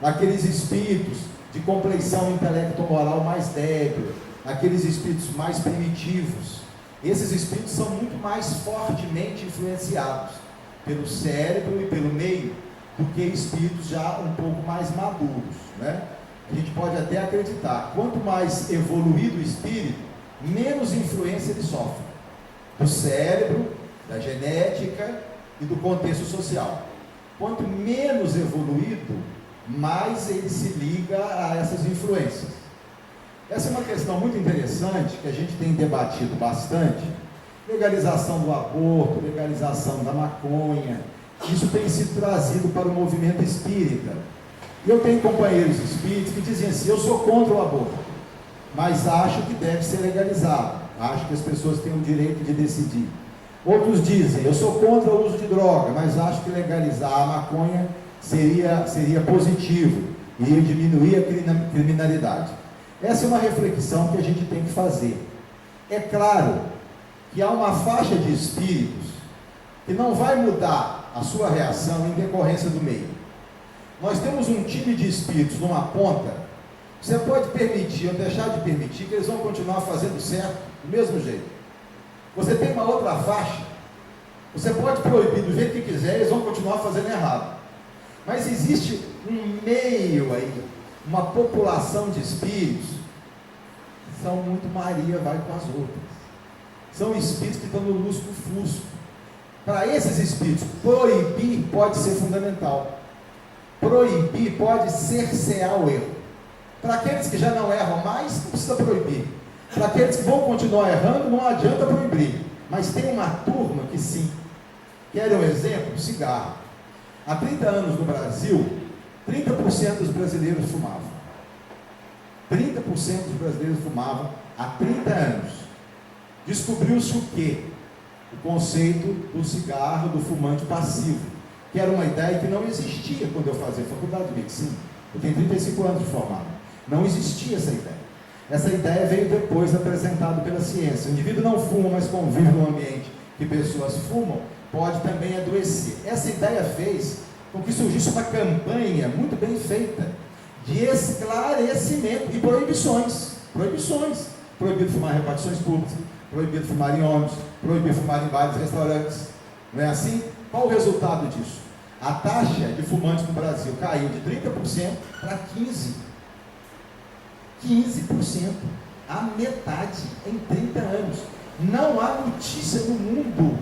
[SPEAKER 2] naqueles espíritos de compleição intelecto-moral mais débil, naqueles espíritos mais primitivos. Esses espíritos são muito mais fortemente influenciados pelo cérebro e pelo meio do que espíritos já um pouco mais maduros, né? A gente pode até acreditar, quanto mais evoluído o espírito, menos influência ele sofre do cérebro, da genética e do contexto social. Quanto menos evoluído, mais ele se liga a essas influências. Essa é uma questão muito interessante que a gente tem debatido bastante. Legalização do aborto, legalização da maconha, isso tem sido trazido para o movimento espírita. E eu tenho companheiros espíritas que dizem assim: eu sou contra o aborto, mas acho que deve ser legalizado, acho que as pessoas têm o direito de decidir. Outros dizem: eu sou contra o uso de droga, mas acho que legalizar a maconha seria positivo e diminuir a criminalidade. Essa é uma reflexão que a gente tem que fazer. É claro que há uma faixa de espíritos que não vai mudar a sua reação em decorrência do meio. Nós temos um time de espíritos numa ponta, você pode permitir ou deixar de permitir que eles vão continuar fazendo certo do mesmo jeito. Você tem uma outra faixa, você pode proibir do jeito que quiser, eles vão continuar fazendo errado. Mas existe um meio aí, uma população de espíritos que são muito Maria vai com as outras. São espíritos que estão no lusco-fusco. Para esses espíritos, proibir pode ser fundamental. Proibir pode cercear o erro. Para aqueles que já não erram mais, não precisa proibir. Para aqueles que vão continuar errando, não adianta proibir. Mas tem uma turma que sim. Querem um exemplo? Cigarro. Há 30 anos no Brasil, 30% dos brasileiros fumavam. 30% dos brasileiros fumavam há 30 anos. Descobriu-se o quê? O conceito do cigarro, do fumante passivo, que era uma ideia que não existia quando eu fazia faculdade de medicina. Eu tenho 35 anos de formado. Não existia essa ideia. Essa ideia veio depois apresentada pela ciência. O indivíduo não fuma, mas convive num ambiente que pessoas fumam, pode também adoecer. Essa ideia fez com que surgisse uma campanha muito bem feita de esclarecimento e proibições. Proibições. Proibido fumar em repartições públicas, proibido fumar em ônibus, proibido fumar em bares e restaurantes. Não é assim? Qual o resultado disso? A taxa de fumantes no Brasil caiu de 30% para 15%. 15%. A metade em 30 anos. Não há notícia no mundo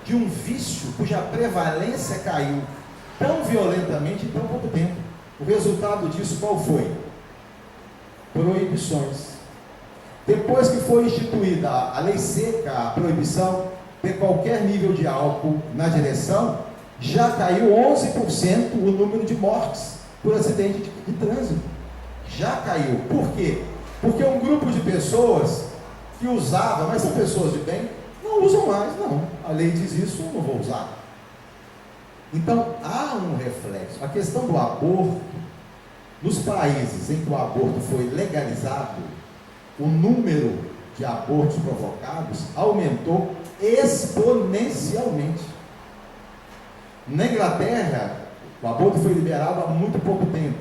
[SPEAKER 2] de um vício cuja prevalência caiu tão violentamente em tão pouco tempo. O resultado disso qual foi? Proibições. Depois que foi instituída a lei seca, a proibição de qualquer nível de álcool na direção, já caiu 11% o número de mortes por acidente de trânsito. Já caiu. Por quê? Porque um grupo de pessoas que usava, mas são pessoas de bem, não usam mais, não. A lei diz isso, eu não vou usar. Então, há um reflexo. A questão do aborto, nos países em que o aborto foi legalizado, o número de abortos provocados aumentou exponencialmente. Na Inglaterra, o aborto foi liberado há muito pouco tempo.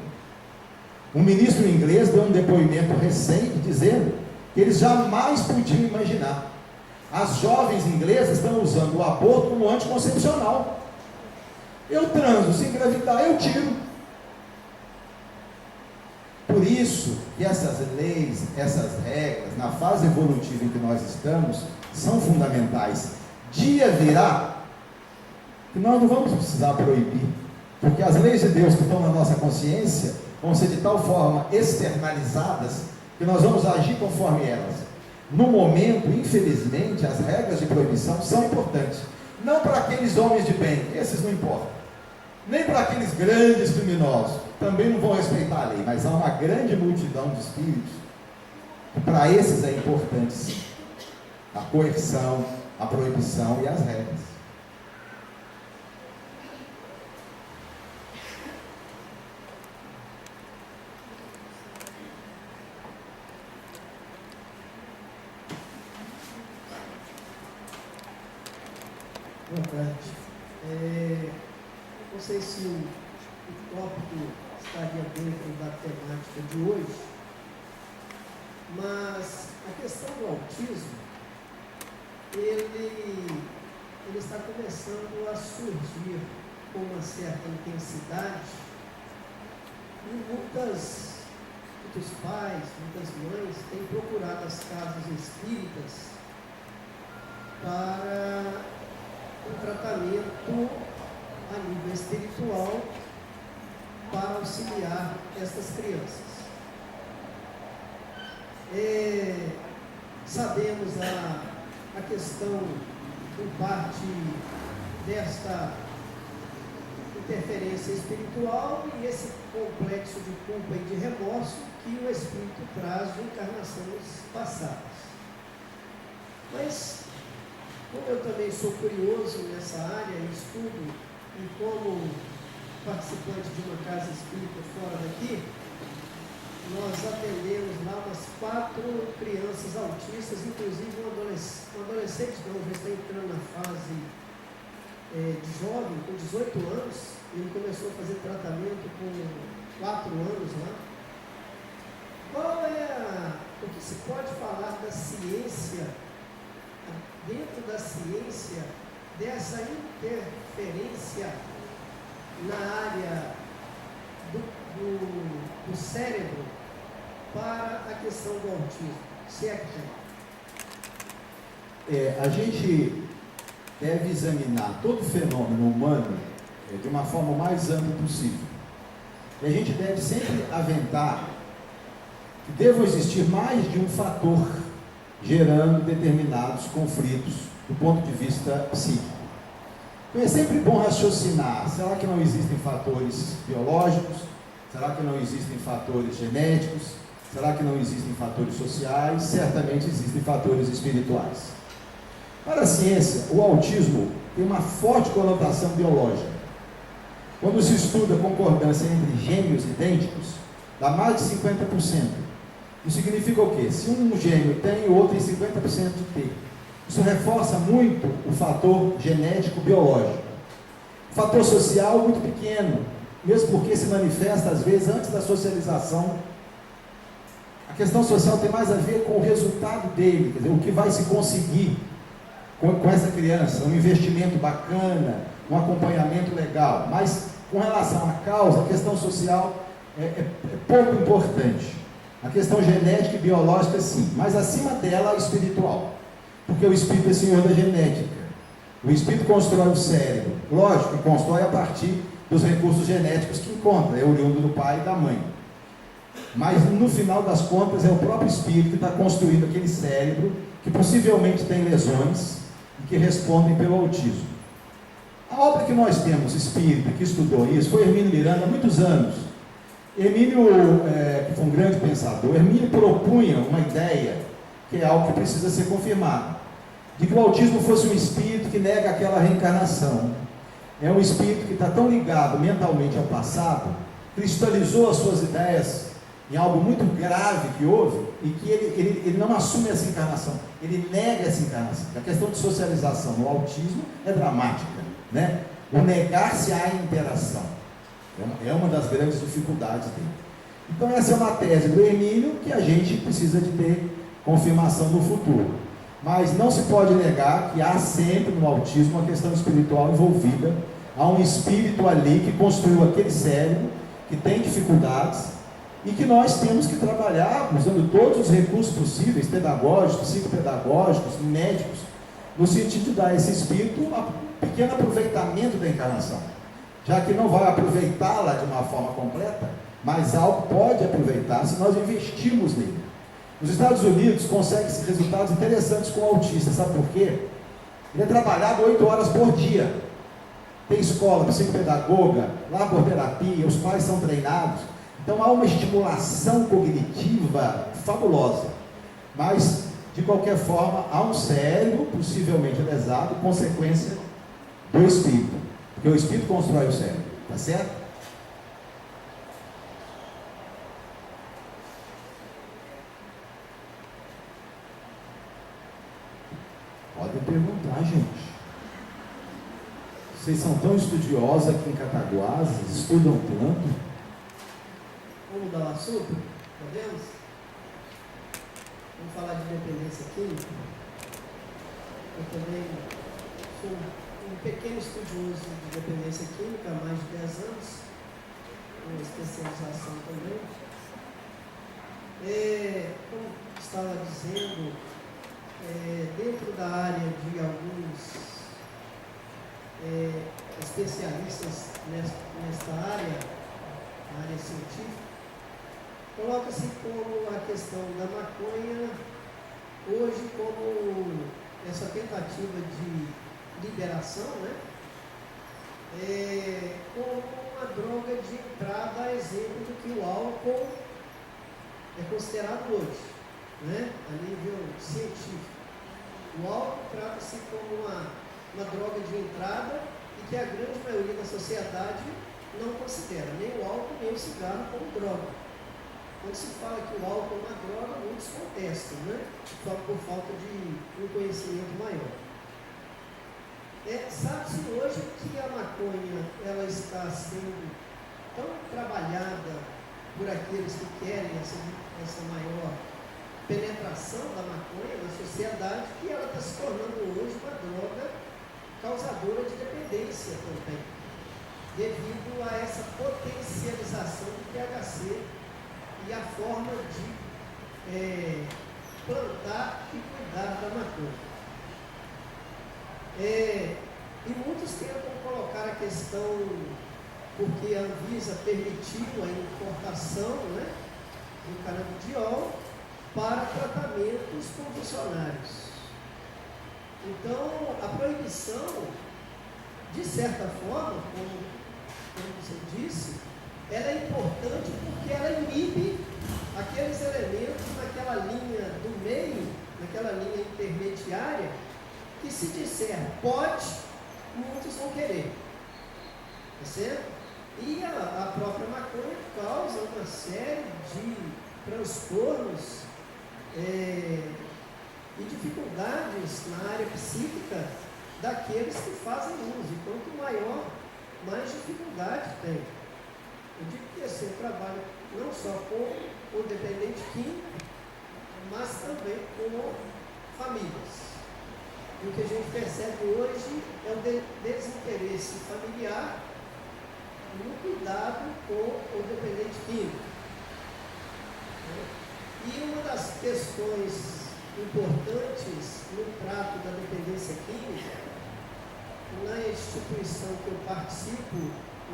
[SPEAKER 2] Um ministro inglês deu um depoimento recente dizendo que eles jamais podiam imaginar. As jovens inglesas estão usando o aborto como anticoncepcional. Eu transo, se engravidar, eu tiro. Por isso que essas leis, essas regras, na fase evolutiva em que nós estamos, são fundamentais. Dia virá que nós não vamos precisar proibir, porque as leis de Deus que estão na nossa consciência vão ser de tal forma externalizadas que nós vamos agir conforme elas. No momento, infelizmente, as regras de proibição são importantes. Não para aqueles homens de bem, esses não importam. Nem para aqueles grandes criminosos, também não vão respeitar a lei, mas há uma grande multidão de espíritos, e para esses é importante sim, a coerção, a proibição e as regras.
[SPEAKER 5] Boa tarde. Não sei se o tópico estaria dentro da temática de hoje, mas a questão do autismo, ele está começando a surgir com uma certa intensidade e muitos pais, muitas mães têm procurado as casas espíritas para um tratamento a nível espiritual para auxiliar essas crianças. Sabemos a questão, em parte, desta interferência espiritual e esse complexo de culpa e de remorso que o espírito traz de encarnações passadas. Mas, como eu também sou curioso nessa área, estudo, e como participante de uma casa espírita fora daqui, nós atendemos lá umas 4 crianças autistas, inclusive um adolescente, que já está entrando na fase de jovem, com 18 anos, ele começou a fazer tratamento com 4 anos lá. Qual é o que se pode falar da ciência, dentro da ciência, dessa interferência na área do cérebro para a questão do autismo? Se é que tem.
[SPEAKER 2] A gente deve examinar todo fenômeno humano de uma forma o mais ampla possível. E a gente deve sempre aventar que deva existir mais de um fator gerando determinados conflitos do ponto de vista psíquico. Então é sempre bom raciocinar. Será que não existem fatores biológicos? Será que não existem fatores genéticos? Será que não existem fatores sociais? Certamente existem fatores espirituais. Para a ciência, o autismo tem uma forte conotação biológica. Quando se estuda a concordância entre gêmeos idênticos, dá mais de 50%. Isso significa o quê? Se um gêmeo tem, o outro tem 50% de ter. Isso reforça muito o fator genético biológico. O fator social muito pequeno, mesmo porque se manifesta às vezes antes da socialização. A questão social tem mais a ver com o resultado dele, quer dizer, o que vai se conseguir com essa criança, um investimento bacana, um acompanhamento legal. Mas com relação à causa, a questão social é pouco importante. A questão genética e biológica sim, mas acima dela a espiritual. Porque o espírito é senhor da genética. O espírito constrói o cérebro. Lógico que constrói a partir dos recursos genéticos que encontra, é oriundo do pai e da mãe. Mas no final das contas é o próprio espírito que está construindo aquele cérebro, que possivelmente tem lesões e que respondem pelo autismo. A obra que nós temos, espírita, que estudou isso, foi Hermínio Miranda há muitos anos. Hermínio, que foi um grande pensador, Hermínio propunha uma ideia, que é algo que precisa ser confirmado, de que o autismo fosse um espírito que nega aquela reencarnação. É um espírito que está tão ligado mentalmente ao passado, cristalizou as suas ideias em algo muito grave que houve, e que ele não assume essa encarnação, ele nega essa encarnação. A questão de socialização no autismo é dramática, né? O negar-se à interação é uma das grandes dificuldades dele. Então essa é uma tese do Hermínio que a gente precisa de ter confirmação no futuro. Mas não se pode negar que há sempre no autismo uma questão espiritual envolvida. Há um espírito ali que construiu aquele cérebro, que tem dificuldades, e que nós temos que trabalhar usando todos os recursos possíveis, pedagógicos, psicopedagógicos, médicos, no sentido de dar a esse espírito um pequeno aproveitamento da encarnação. Já que não vai aproveitá-la de uma forma completa, mas algo pode aproveitar se nós investirmos nele. Nos Estados Unidos consegue-se resultados interessantes com o autista, sabe por quê? Ele é trabalhado 8 horas por dia. Tem escola, psicopedagoga, laborterapia, os pais são treinados. Então há uma estimulação cognitiva fabulosa. Mas, de qualquer forma, há um cérebro possivelmente lesado, consequência do espírito. Porque o espírito constrói o cérebro, tá certo? Podem perguntar, gente. Vocês são tão estudiosos aqui em Cataguases, estudam tanto.
[SPEAKER 5] Vamos mudar o assunto? Podemos? Vamos falar de dependência química. Eu também sou um pequeno estudioso de dependência química há mais de 10 anos, com especialização também. Como estava dizendo, dentro da área de alguns especialistas nesta área, a área científica, coloca-se como a questão da maconha hoje como essa tentativa de liberação, né? Como uma droga de entrada, a exemplo do que o álcool é considerado hoje, né? A nível científico. O álcool trata-se como uma droga de entrada e que a grande maioria da sociedade não considera nem o álcool nem o cigarro como droga. Quando se fala que o álcool é uma droga, muitos contestam, né? Só por falta de um conhecimento maior. Sabe-se hoje que a maconha ela está sendo tão trabalhada por aqueles que querem essa maior penetração da maconha na sociedade, que ela está se tornando hoje uma droga causadora de dependência também, devido a essa potencialização do THC e a forma de plantar e cuidar da maconha. E muitos tentam colocar a questão, porque a Anvisa permitiu a importação, né, do canabidiol para tratamentos convencionários. Então, a proibição de certa forma, como você disse, ela é importante porque ela inibe aqueles elementos naquela linha do meio, naquela linha intermediária, que se disser pode, muitos vão querer. Tá certo? E a própria maconha causa uma série de transtornos e dificuldades na área psíquica daqueles que fazem uso. E quanto maior, mais dificuldade tem. Eu digo que assim, eu trabalho não só com o dependente químico, mas também com famílias. E o que a gente percebe hoje é o desinteresse familiar no cuidado com o dependente químico. E uma das questões importantes no trato da dependência química, na instituição que eu participo,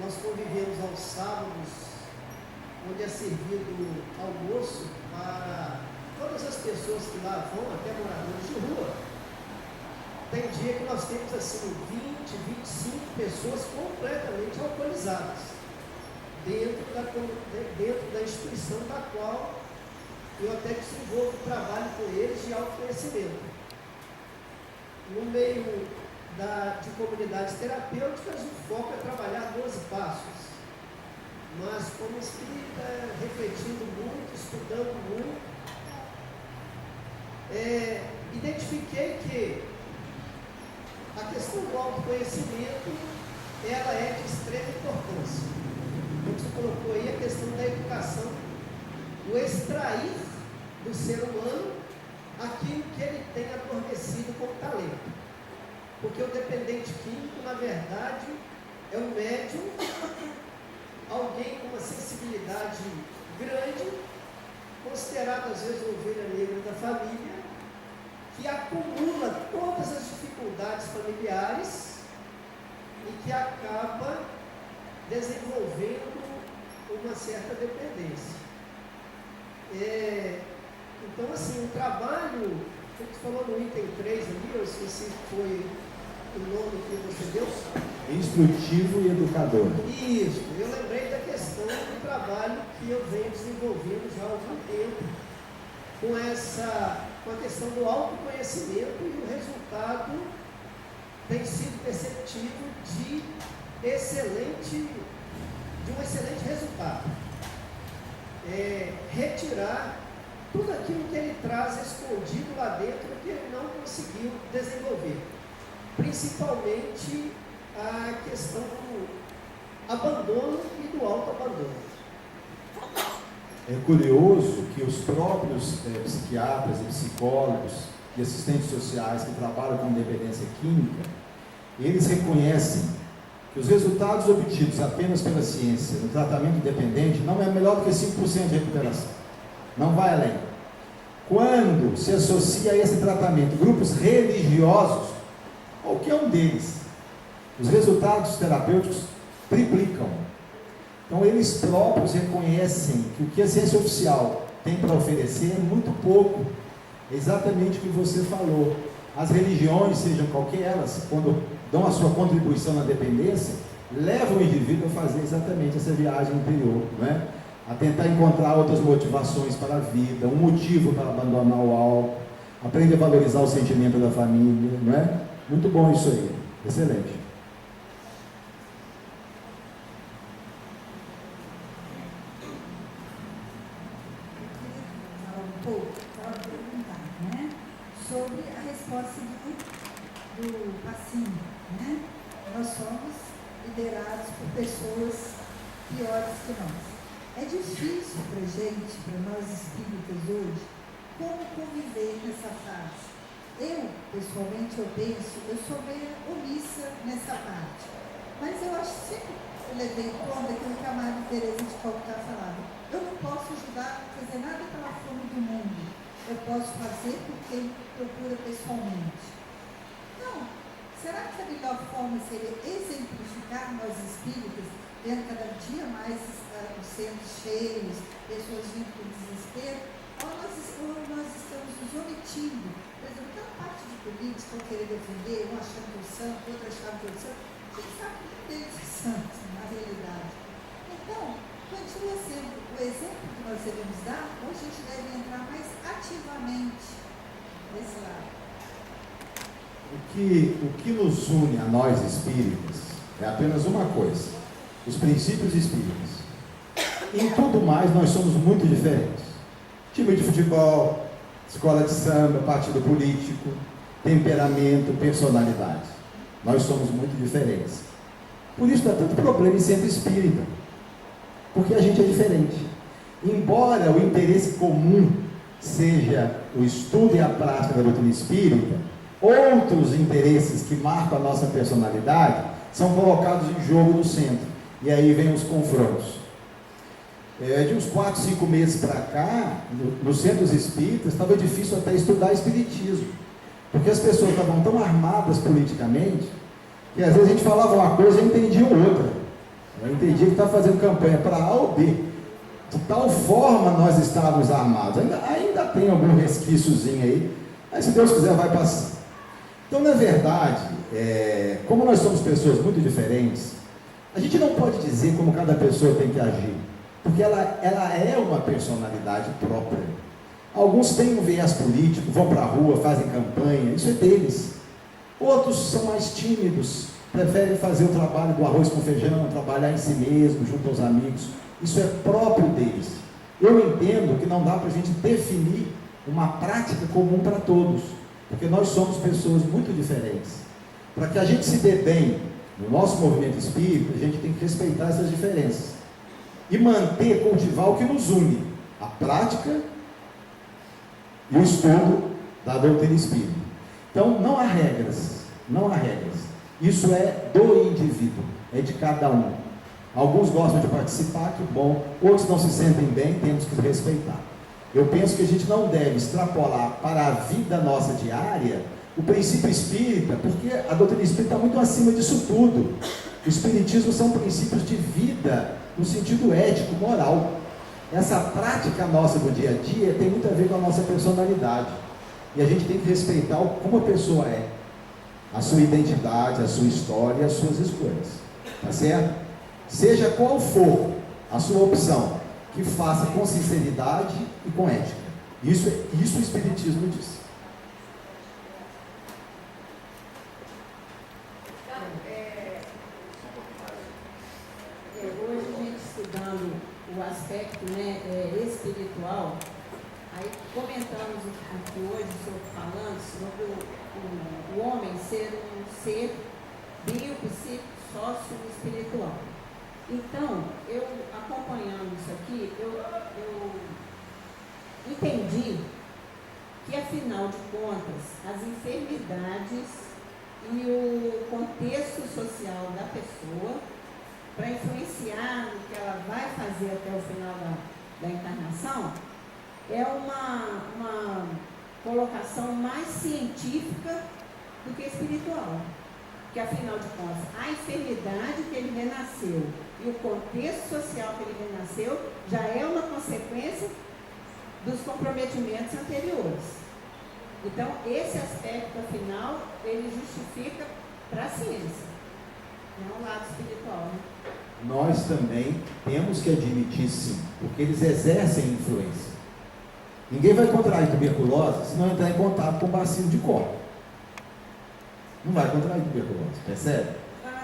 [SPEAKER 5] nós convivemos aos sábados, onde é servido almoço para todas as pessoas que lá vão, até moradores de rua. Tem dia que nós temos assim 20, 25 pessoas completamente alcoolizadas dentro da instituição da qual eu até desenvolvo trabalho com eles de autoconhecimento. No meio de comunidades terapêuticas, o foco é trabalhar 12 passos. Mas como espírita, refletindo muito, estudando muito, identifiquei que a questão do autoconhecimento, ela é de extrema importância. Como você colocou aí, a questão da educação, o extrair do ser humano aquilo que ele tem adormecido como talento. Porque o dependente químico, na verdade, é um médium, alguém com uma sensibilidade grande, considerado às vezes a ovelha negra da família, que acumula todas as dificuldades familiares e que acaba desenvolvendo uma certa dependência. Então, assim, o trabalho, você falou no item 3 ali, eu esqueci que foi o nome que você deu.
[SPEAKER 2] Instrutivo e educador.
[SPEAKER 5] Isso, eu lembrei da questão do trabalho que eu venho desenvolvendo já há algum tempo, com a questão do autoconhecimento, e o resultado tem sido perceptível de um excelente resultado. Retirar tudo aquilo que ele traz escondido lá dentro que ele não conseguiu desenvolver. Principalmente a questão do abandono e do autoabandono.
[SPEAKER 2] É curioso que os próprios psiquiatras e psicólogos e assistentes sociais que trabalham com dependência química, eles reconhecem que os resultados obtidos apenas pela ciência no tratamento dependente não é melhor do que 5% de recuperação. Não vai além. Quando se associa a esse tratamento grupos religiosos, qualquer um deles, os resultados terapêuticos triplicam. Então eles próprios reconhecem que o que a ciência oficial tem para oferecer é muito pouco. É exatamente o que você falou. As religiões, sejam qualquer elas, quando dão a sua contribuição na dependência, levam o indivíduo a fazer exatamente essa viagem interior, não é? A tentar encontrar outras motivações para a vida, um motivo para abandonar o álcool, aprender a valorizar o sentimento da família, não é? Muito bom isso aí, excelente.
[SPEAKER 6] Estava perguntando, né? Sobre a resposta do paciente, né? Nós somos liderados por pessoas piores que nós. É difícil para a gente, para nós espíritas hoje, como conviver nessa fase. Eu, pessoalmente, eu sou meio omissa nessa parte. Mas eu acho que sempre levei em conta aquilo que a Maria Teresa de Calcutá falava. Eu não posso ajudar a fazer nada pela fome do mundo. Eu posso fazer por quem procura pessoalmente. Então, será que a melhor forma seria exemplificar nós espíritas, vendo cada dia mais os centros cheios, pessoas vindo com desespero, ou nós estamos nos omitindo? Por exemplo, aquela parte de políticos que vão querer defender, um achando que eu santo, outro achando que eu santo. gente sabe que eles são, na realidade. Então, continua sendo o exemplo que nós devemos dar, ou a gente deve entrar mais ativamente nesse lado.
[SPEAKER 2] O que nos une a nós espíritas é apenas uma coisa: os princípios espíritas. Em tudo mais nós somos muito diferentes. Time de futebol, escola de samba, partido político, temperamento, personalidade. Nós somos muito diferentes. Por isso dá tanto problema em centro espírita, porque a gente é diferente. Embora o interesse comum seja o estudo e a prática da doutrina espírita, outros interesses que marcam a nossa personalidade são colocados em jogo no centro. E aí vem os confrontos. De uns 4, 5 meses para cá, nos centros espíritas, estava difícil até estudar espiritismo, porque as pessoas estavam tão armadas politicamente, que às vezes a gente falava uma coisa e entendia outra. Eu entendia que estava fazendo campanha para A ou B. De tal forma nós estávamos armados. Ainda tem algum resquíciozinho aí, mas se Deus quiser vai passar. Então, na verdade, como nós somos pessoas muito diferentes, a gente não pode dizer como cada pessoa tem que agir, porque ela é uma personalidade própria. Alguns têm um viés político, vão para a rua, fazem campanha, isso é deles. Outros são mais tímidos, preferem fazer o trabalho do arroz com feijão, trabalhar em si mesmo, junto aos amigos. Isso é próprio deles. Eu entendo que não dá para a gente definir uma prática comum para todos, porque nós somos pessoas muito diferentes. Para que a gente se dê bem no nosso movimento espírita, a gente tem que respeitar essas diferenças e manter, cultivar o que nos une: a prática e o estudo da doutrina espírita. Então, não há regras. Isso é do indivíduo, é de cada um. Alguns gostam de participar, que bom. Outros não se sentem bem, temos que respeitar. Eu penso que a gente não deve extrapolar para a vida nossa diária o princípio espírita, porque a doutrina espírita está muito acima disso tudo. O espiritismo são princípios de vida, no sentido ético, moral. Essa prática nossa do dia a dia tem muito a ver com a nossa personalidade. E a gente tem que respeitar como a pessoa é, a sua identidade, a sua história e as suas escolhas. Tá certo? Seja qual for a sua opção, que faça com sinceridade e com ética. Isso o Espiritismo diz.
[SPEAKER 3] Hoje a gente estudando o aspecto espiritual, aí comentamos aqui hoje, falando sobre o homem ser um ser biopsíquico, sócio espiritual. Então, eu acompanhando isso aqui, eu entendi que, afinal de contas, as enfermidades e o contexto social da pessoa, para influenciar no que ela vai fazer até o final da encarnação, é uma colocação mais científica do que espiritual. Que, afinal de contas, a enfermidade que ele renasceu e o contexto social que ele renasceu já é uma consequência dos comprometimentos anteriores. Então, esse aspecto, afinal, ele justifica para a ciência, não o lado espiritual, né?
[SPEAKER 2] Nós também temos que admitir, sim, porque eles exercem influência. Ninguém vai contrair tuberculose se não entrar em contato com o bacilo de Koch. Não vai contrair tuberculose, percebe?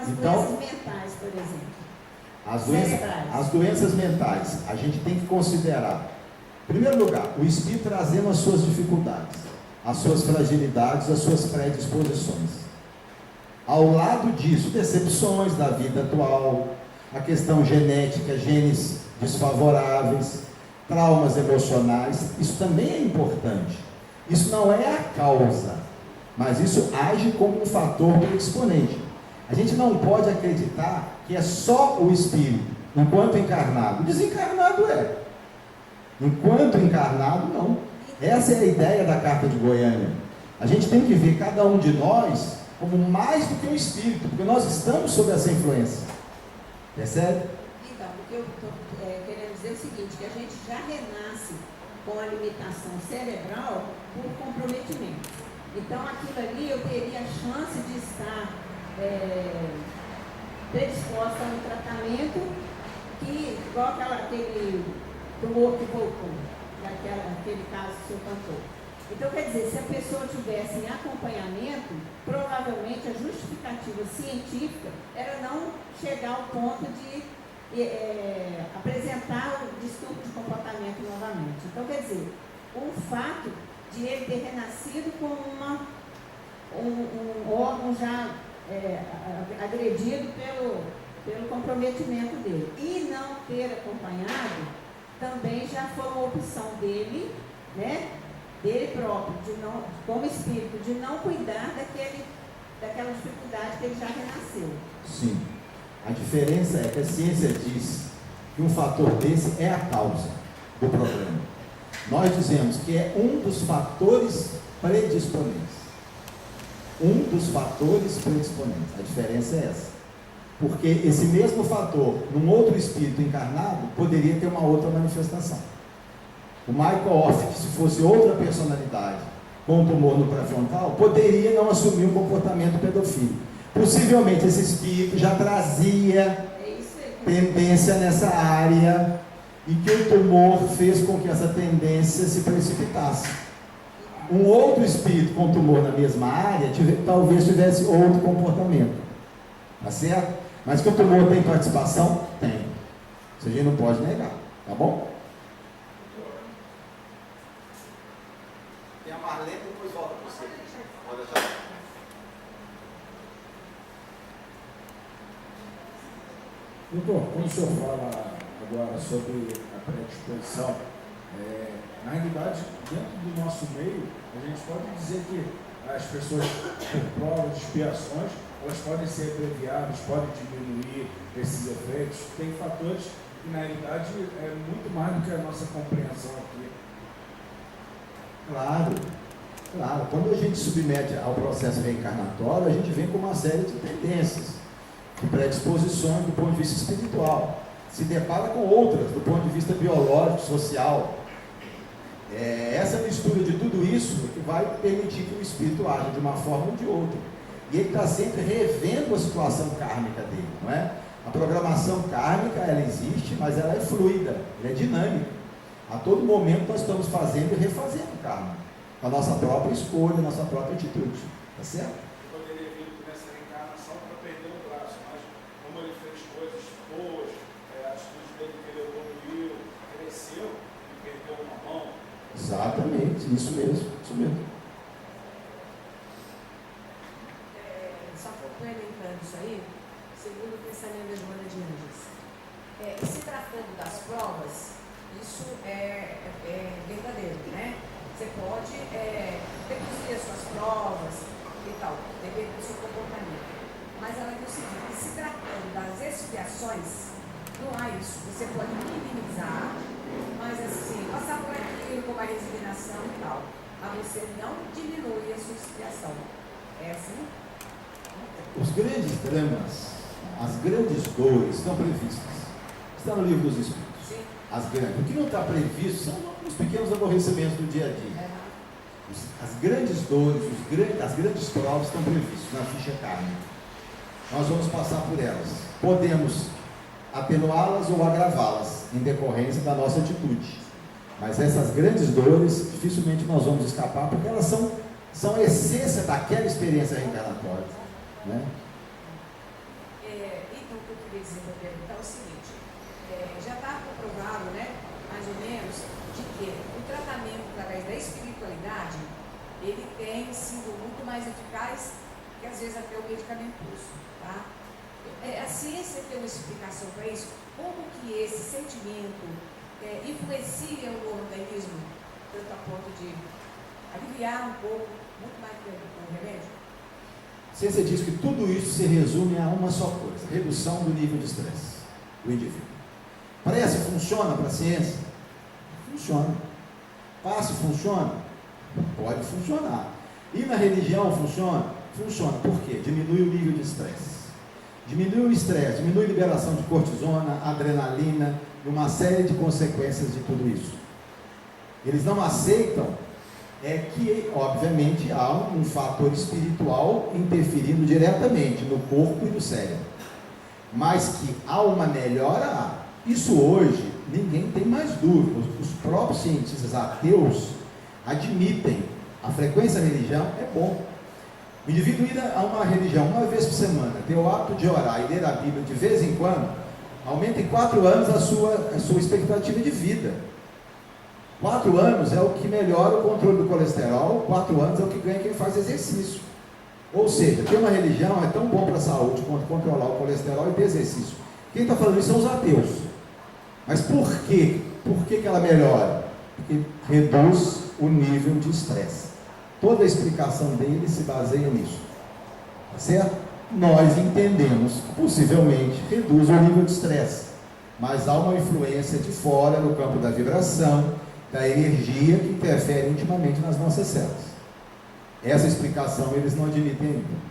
[SPEAKER 3] As
[SPEAKER 2] Então,
[SPEAKER 3] doenças mentais, por exemplo.
[SPEAKER 2] as doenças mentais, a gente tem que considerar, em primeiro lugar, o espírito trazendo as suas dificuldades, as suas fragilidades, as suas predisposições. Ao lado disso, decepções da vida atual, a questão genética, genes desfavoráveis, traumas emocionais, isso também é importante. Isso não é a causa, mas isso age como um fator predisponente. A gente não pode acreditar que é só o espírito, enquanto encarnado. Desencarnado é. Enquanto encarnado, não. Essa é a ideia da Carta de Goiânia. A gente tem que ver cada um de nós como mais do que um espírito, porque nós estamos sob essa influência. Percebe?
[SPEAKER 3] Então, o que eu estou querendo dizer é o seguinte, que a gente já renasce com a limitação cerebral por comprometimento. Então, aquilo ali eu teria a chance de estar
[SPEAKER 7] predisposta a um tratamento que, igual aquele tumor que voltou, aquele caso que o senhor contou. Então, quer dizer, se a pessoa tivesse em acompanhamento, provavelmente a justificativa científica era não chegar ao ponto de apresentar o distúrbio de comportamento novamente. Então, quer dizer, o fato de ele ter renascido com um órgão já agredido pelo comprometimento dele e não ter acompanhado, também já foi uma opção dele, né? Dele próprio, como espírito, de não cuidar daquela dificuldade que ele já renasceu.
[SPEAKER 2] Sim. A diferença é que a ciência diz que um fator desse é a causa do problema. Nós dizemos que é um dos fatores predisponentes. Um dos fatores predisponentes. A diferença é essa. Porque esse mesmo fator, num outro espírito encarnado, poderia ter uma outra manifestação. O Michael Off, se fosse outra personalidade com tumor no pré-frontal, poderia não assumir um comportamento pedofílico. Possivelmente esse espírito já trazia tendência nessa área e que o tumor fez com que essa tendência se precipitasse. Um outro espírito com tumor na mesma área talvez tivesse outro comportamento. Tá certo? Mas que o tumor tem participação? Tem. Isso a gente não pode negar. Tá bom? Tem a Marlene, depois volta para você. Pode deixar.
[SPEAKER 8] Doutor, quando o senhor fala agora sobre a predisposição, na realidade, dentro do nosso meio, a gente pode dizer que as pessoas, por provas, expiações, elas podem ser abreviadas, podem diminuir esses efeitos. Tem fatores que, na realidade, é muito mais do que a nossa compreensão aqui.
[SPEAKER 2] Claro, claro. Quando a gente submete ao processo reencarnatório, a gente vem com uma série de tendências, de predisposições do ponto de vista espiritual. Se depara com outras, do ponto de vista biológico, social. Essa mistura de tudo isso que vai permitir que o espírito aja de uma forma ou de outra. E ele está sempre revendo a situação kármica dele, não é? A programação kármica, ela existe, mas ela é fluida, ela é dinâmica. A todo momento nós estamos fazendo e refazendo o karma, com a nossa própria escolha, a nossa própria atitude. Tá certo?
[SPEAKER 8] Eu poderia vir nessa reencarnação para perder o braço, mas como ele fez coisas boas, a atitude dele que ele evoluiu, cresceu e perdeu uma mão.
[SPEAKER 2] Exatamente, isso mesmo, isso mesmo.
[SPEAKER 3] Só complementando isso aí, segundo o pensamento da Joana de Anjos, se tratando das provas, isso é verdadeiro, né? Você pode reduzir as suas provas e tal, dependendo do seu comportamento. Mas ela diz o seguinte, se tratando das expiações, não há isso. Você pode minimizar, mas assim, passar por aquilo com a resignação e tal. Mas você não diminui a sua expiação. É assim?
[SPEAKER 2] Os grandes dramas, as grandes dores estão previstas. Está no livro dos Espíritos.
[SPEAKER 3] Sim.
[SPEAKER 2] As grandes. O que não está previsto são os pequenos aborrecimentos do dia a dia. As grandes dores, as grandes provas estão previstas na ficha kármica. Nós vamos passar por elas. Podemos atenuá-las ou agravá-las em decorrência da nossa atitude. Mas essas grandes dores, dificilmente nós vamos escapar, porque elas são a essência daquela experiência reencarnatória. Né?
[SPEAKER 3] Então, o que eu queria dizer para perguntar é o seguinte, já está comprovado, né, mais ou menos, de que o tratamento através da espiritualidade, ele tem sido muito mais eficaz que às vezes até o medicamentoso, tá? A ciência tem uma explicação para isso, como que esse sentimento influencia o organismo, tanto a ponto de aliviar um pouco, muito mais que o remédio?
[SPEAKER 2] A ciência diz que tudo isso se resume a uma só coisa: redução do nível de estresse do indivíduo. Parece que funciona para a ciência? Funciona. Fácil funciona? Pode funcionar. E na religião funciona? Funciona. Por quê? Diminui o nível de estresse. Diminui o estresse, diminui a liberação de cortisona, adrenalina e uma série de consequências de tudo isso. Eles não aceitam que, obviamente, há um fator espiritual interferindo diretamente no corpo e no cérebro. mas que há uma melhora, há. Isso hoje, ninguém tem mais dúvida. Os próprios cientistas ateus admitem. A frequência da religião é bom. O indivíduo ir a uma religião uma vez por semana, ter o hábito de orar e ler a Bíblia de vez em quando, aumenta em 4 anos a sua expectativa de vida. 4 anos é o que melhora o controle do colesterol, 4 anos é o que ganha quem faz exercício. Ou seja, ter uma religião é tão bom para a saúde quanto controlar o colesterol e ter exercício. Quem está falando isso são os ateus. Mas por quê? Por que ela melhora? Porque reduz o nível de estresse. Toda a explicação dele se baseia nisso. Tá certo? Nós entendemos que possivelmente reduz o nível de estresse. Mas há uma influência de fora no campo da vibração, da energia que interfere intimamente nas nossas células. Essa explicação eles não admitem ainda.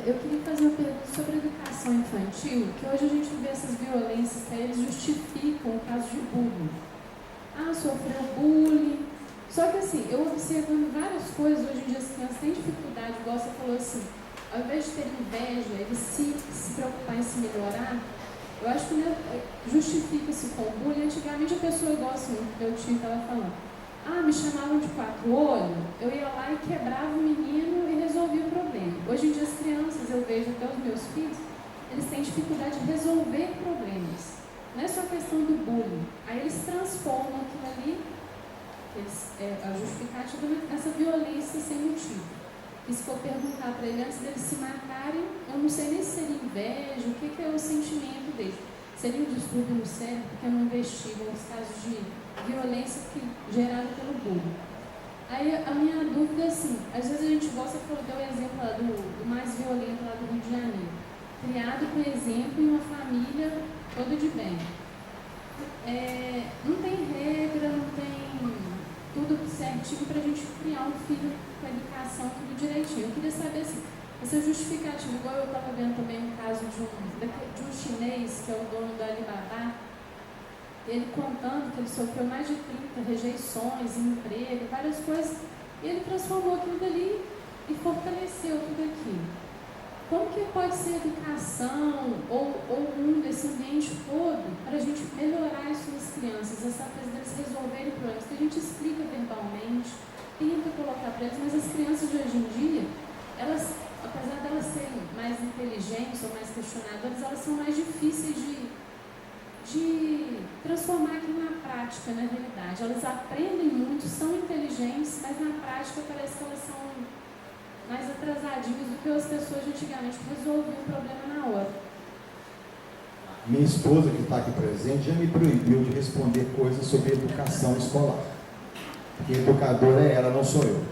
[SPEAKER 9] Eu queria fazer uma pergunta sobre a educação infantil, que hoje a gente vê essas violências que eles justificam o caso de bullying. Sofreu bullying. Só que assim, eu observando várias coisas, hoje em dia as crianças têm dificuldade, igual você falou assim, ao invés de ter inveja, eles se preocupar em se melhorar, eu acho que justifica-se com o bullying. Antigamente a pessoa, igual assim, meu tio estava falando, me chamavam de 4 olhos, eu ia lá e quebrava o menino e resolvia o problema. Hoje em dia as crianças, eu vejo até os meus filhos, eles têm dificuldade de resolver problemas. Não é só questão do bullying. Aí eles transformam aquilo ali, a justificativa nessa violência sem motivo. E se for perguntar para ele antes deles se matarem, eu não sei nem se seria inveja, o que é o sentimento deles. Seria um distúrbio no cérebro, porque não investigam os casos de violência gerada pelo bullying. Aí a minha dúvida é assim, às vezes a gente gosta, deu o exemplo lá do mais violento lá do Rio de Janeiro, criado, por exemplo, em uma família toda de bem. Não tem regra, não tem tudo certinho para a gente criar um filho com educação, tudo direitinho. Eu queria saber assim, essa justificativa, igual eu estava vendo também um caso de um chinês, que é o dono da Alibaba, ele contando que ele sofreu mais de 30 rejeições, emprego, várias coisas, e ele transformou aquilo dali e fortaleceu tudo aquilo. Como que pode ser educação ou esse ambiente todo para a gente melhorar isso nas crianças, essa coisa deles resolverem problemas, que a gente explica verbalmente, tenta colocar para eles, mas as crianças de hoje em dia, elas, apesar de elas serem mais inteligentes ou mais questionadoras, elas são mais difíceis de transformar aquilo na prática, na realidade. Elas aprendem muito, são inteligentes, mas na prática parece que elas são mais atrasadinhas do que as pessoas de antigamente que resolviam o problema na hora.
[SPEAKER 2] Minha esposa, que está aqui presente, já me proibiu de responder coisas sobre educação escolar. Porque educadora é ela, não sou eu.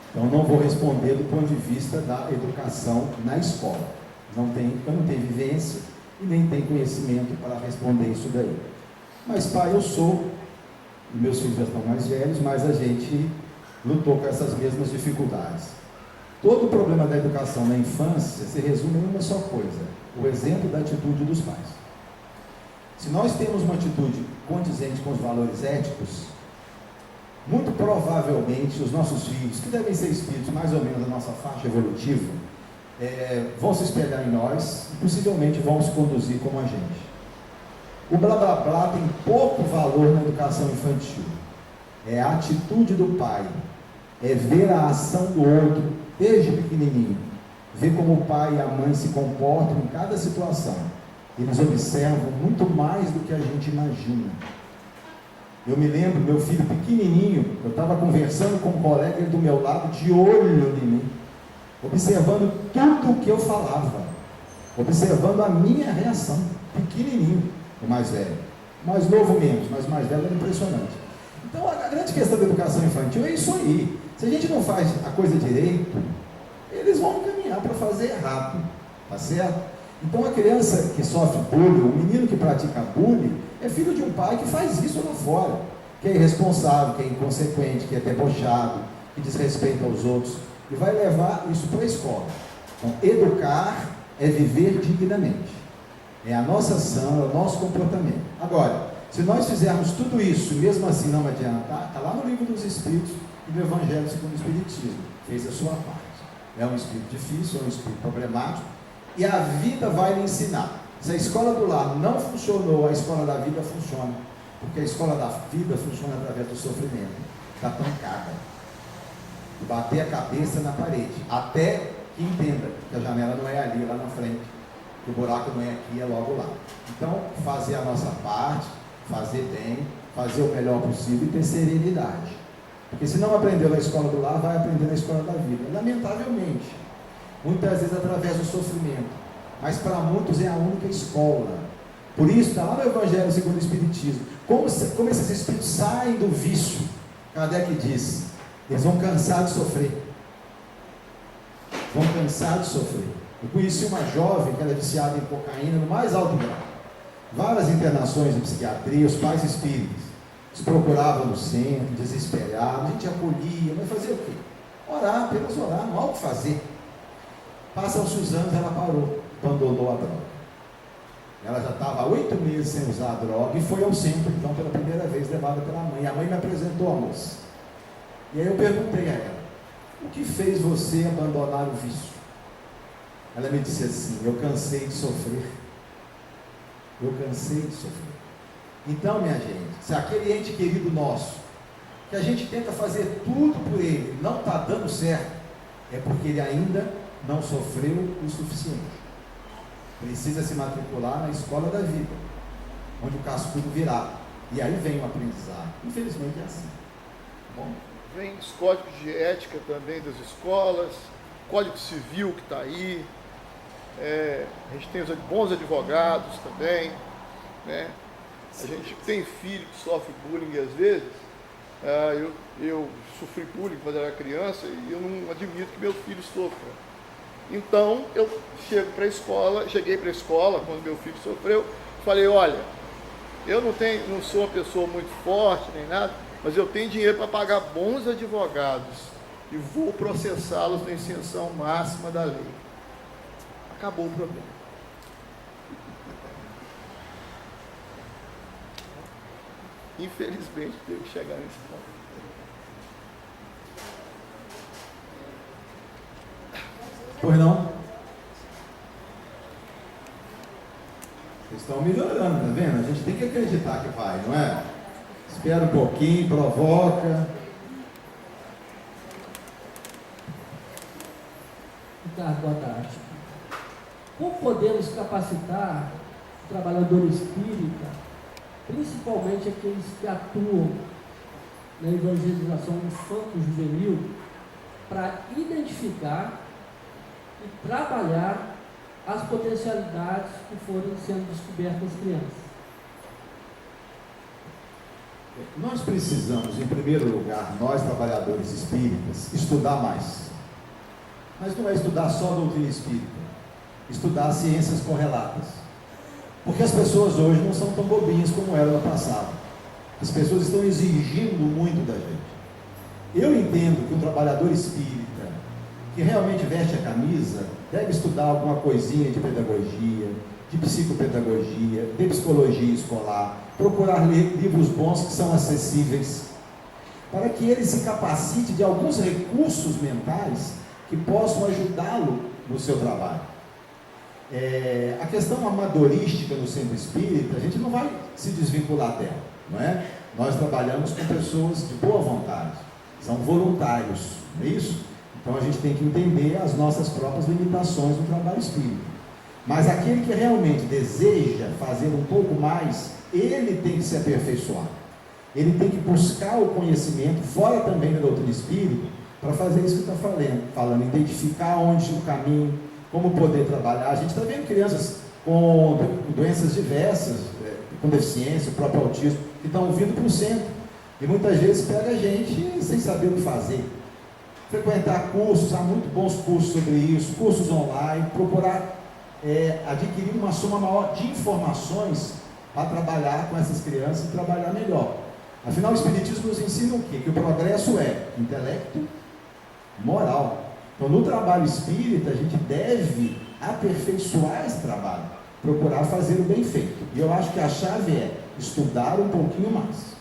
[SPEAKER 2] Então não vou responder do ponto de vista da educação na escola. Eu não tenho vivência e nem tenho conhecimento para responder isso daí. Mas pai eu sou, e meus filhos já estão mais velhos, mas a gente lutou com essas mesmas dificuldades. Todo o problema da educação na infância se resume em uma só coisa: o exemplo da atitude dos pais. Se nós temos uma atitude condizente com os valores éticos, muito provavelmente os nossos filhos, que devem ser espíritos mais ou menos da nossa faixa evolutiva, vão se espelhar em nós e possivelmente vão se conduzir como a gente. O blá blá blá tem pouco valor na educação infantil. É a atitude do pai, é ver a ação do outro desde pequenininho, ver como o pai e a mãe se comportam em cada situação. Eles observam muito mais do que a gente imagina. Eu me lembro, meu filho pequenininho, eu estava conversando com um colega do meu lado, de olho em mim, observando tudo o que eu falava, observando a minha reação, pequenininho, o mais velho, mais novo menos, mas o mais velho era impressionante. Então a grande questão da educação infantil é isso aí. Se a gente não faz a coisa direito, eles vão caminhar para fazer errado, tá certo? Então a criança que sofre bullying, o menino que pratica bullying, é filho de um pai que faz isso lá fora, que é irresponsável, que é inconsequente, que é debochado, que desrespeita os outros, e vai levar isso para a escola. Então educar é viver dignamente. É a nossa ação, é o nosso comportamento. Agora, se nós fizermos tudo isso e mesmo assim não adiantar, está lá no livro dos Espíritos e no Evangelho segundo o Espiritismo. Fez a sua parte. É um espírito difícil, é um espírito problemático, e a vida vai lhe ensinar. Se a escola do lar não funcionou, a escola da vida funciona. Porque a escola da vida funciona através do sofrimento, da pancada, de bater a cabeça na parede, até que entenda que a janela não é ali, lá na frente, que o buraco não é aqui, é logo lá. Então, fazer a nossa parte, fazer bem, fazer o melhor possível e ter serenidade. Porque se não aprendeu na escola do lar, vai aprender na escola da vida. Lamentavelmente, muitas vezes através do sofrimento, mas para muitos é a única escola. Por isso, está lá no Evangelho segundo o Espiritismo, como esses espíritos saem do vício. Kardec diz, eles vão cansar de sofrer. Vão cansar de sofrer. Eu conheci uma jovem que era viciada em cocaína no mais alto grau. Várias internações em psiquiatria, os pais espíritas. Eles procuravam no centro, desesperados, a gente acolhia, mas fazer o quê? Orar, apenas orar, não há o que fazer. Passam-se os anos, ela parou, abandonou a droga. Ela já estava há 8 meses sem usar a droga e foi ao centro, então, pela primeira vez, levada pela mãe. A mãe me apresentou a moça. E aí eu perguntei a ela, o que fez você abandonar o vício? Ela me disse assim, eu cansei de sofrer. Eu cansei de sofrer. Então, minha gente, se aquele ente querido nosso, que a gente tenta fazer tudo por ele, não está dando certo, é porque ele ainda não sofreu o suficiente. Precisa se matricular na escola da vida, onde o cascudo virá. E aí vem o aprendizado. Infelizmente é assim. Bom,
[SPEAKER 4] vem os códigos de ética também das escolas, Código Civil que está aí, a gente tem os bons advogados também, né? A gente tem filho que sofre bullying às vezes. Eu sofri bullying quando era criança e eu não admito que meu filho sofra. Então eu cheguei para a escola quando meu filho sofreu, falei, olha, eu não sou uma pessoa muito forte nem nada, mas eu tenho dinheiro para pagar bons advogados e vou processá-los na extensão máxima da lei. Acabou o problema. Infelizmente, teve que chegar nesse ponto.
[SPEAKER 2] Pois não? Vocês estão melhorando, tá vendo? A gente tem que acreditar que vai, não é? Espera um pouquinho, provoca.
[SPEAKER 5] Ricardo, boa tarde. Como podemos capacitar o trabalhador espírita, principalmente aqueles que atuam na evangelização infanto-juvenil, para identificar e trabalhar as potencialidades que foram sendo descobertas nas crianças?
[SPEAKER 2] Nós precisamos, em primeiro lugar, nós trabalhadores espíritas, estudar mais. Mas não é estudar só a doutrina espírita, estudar as ciências correlatas. Porque as pessoas hoje não são tão bobinhas como eram no passado. As pessoas estão exigindo muito da gente. Eu entendo que um trabalhador espírita, que realmente veste a camisa, deve estudar alguma coisinha de pedagogia, de psicopedagogia, de psicologia escolar, procurar ler livros bons que são acessíveis, para que ele se capacite de alguns recursos mentais que possam ajudá-lo no seu trabalho. A questão amadorística no centro espírita, a gente não vai se desvincular dela, não é? Nós trabalhamos com pessoas de boa vontade, são voluntários, não é isso? Então a gente tem que entender as nossas próprias limitações no trabalho espírita. Mas aquele que realmente deseja fazer um pouco mais, ele tem que se aperfeiçoar. Ele tem que buscar o conhecimento, fora também da doutrina espírita, para fazer isso que está falando, identificar onde o caminho, como poder trabalhar. A gente está vendo crianças com doenças diversas, com deficiência, o próprio autismo, que estão vindo para o centro. E muitas vezes pega a gente sem saber o que fazer. Frequentar cursos, há muito bons cursos sobre isso, cursos online, procurar adquirir uma soma maior de informações para trabalhar com essas crianças e trabalhar melhor. Afinal, o Espiritismo nos ensina o quê? Que o progresso é intelecto, moral. Então, no trabalho espírita, a gente deve aperfeiçoar esse trabalho, procurar fazer o bem feito. E eu acho que a chave é estudar um pouquinho mais.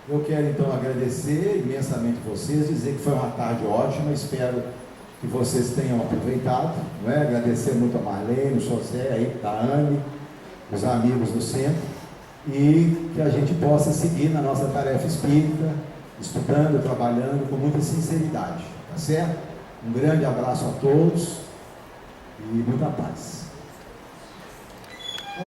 [SPEAKER 2] Eu quero então agradecer imensamente vocês, dizer que foi uma tarde ótima, espero que vocês tenham aproveitado, não é? Agradecer muito a Marlene, o José, aí, a Anne, os amigos do centro, e que a gente possa seguir na nossa tarefa espírita, estudando, trabalhando com muita sinceridade, tá certo? Um grande abraço a todos e muita paz.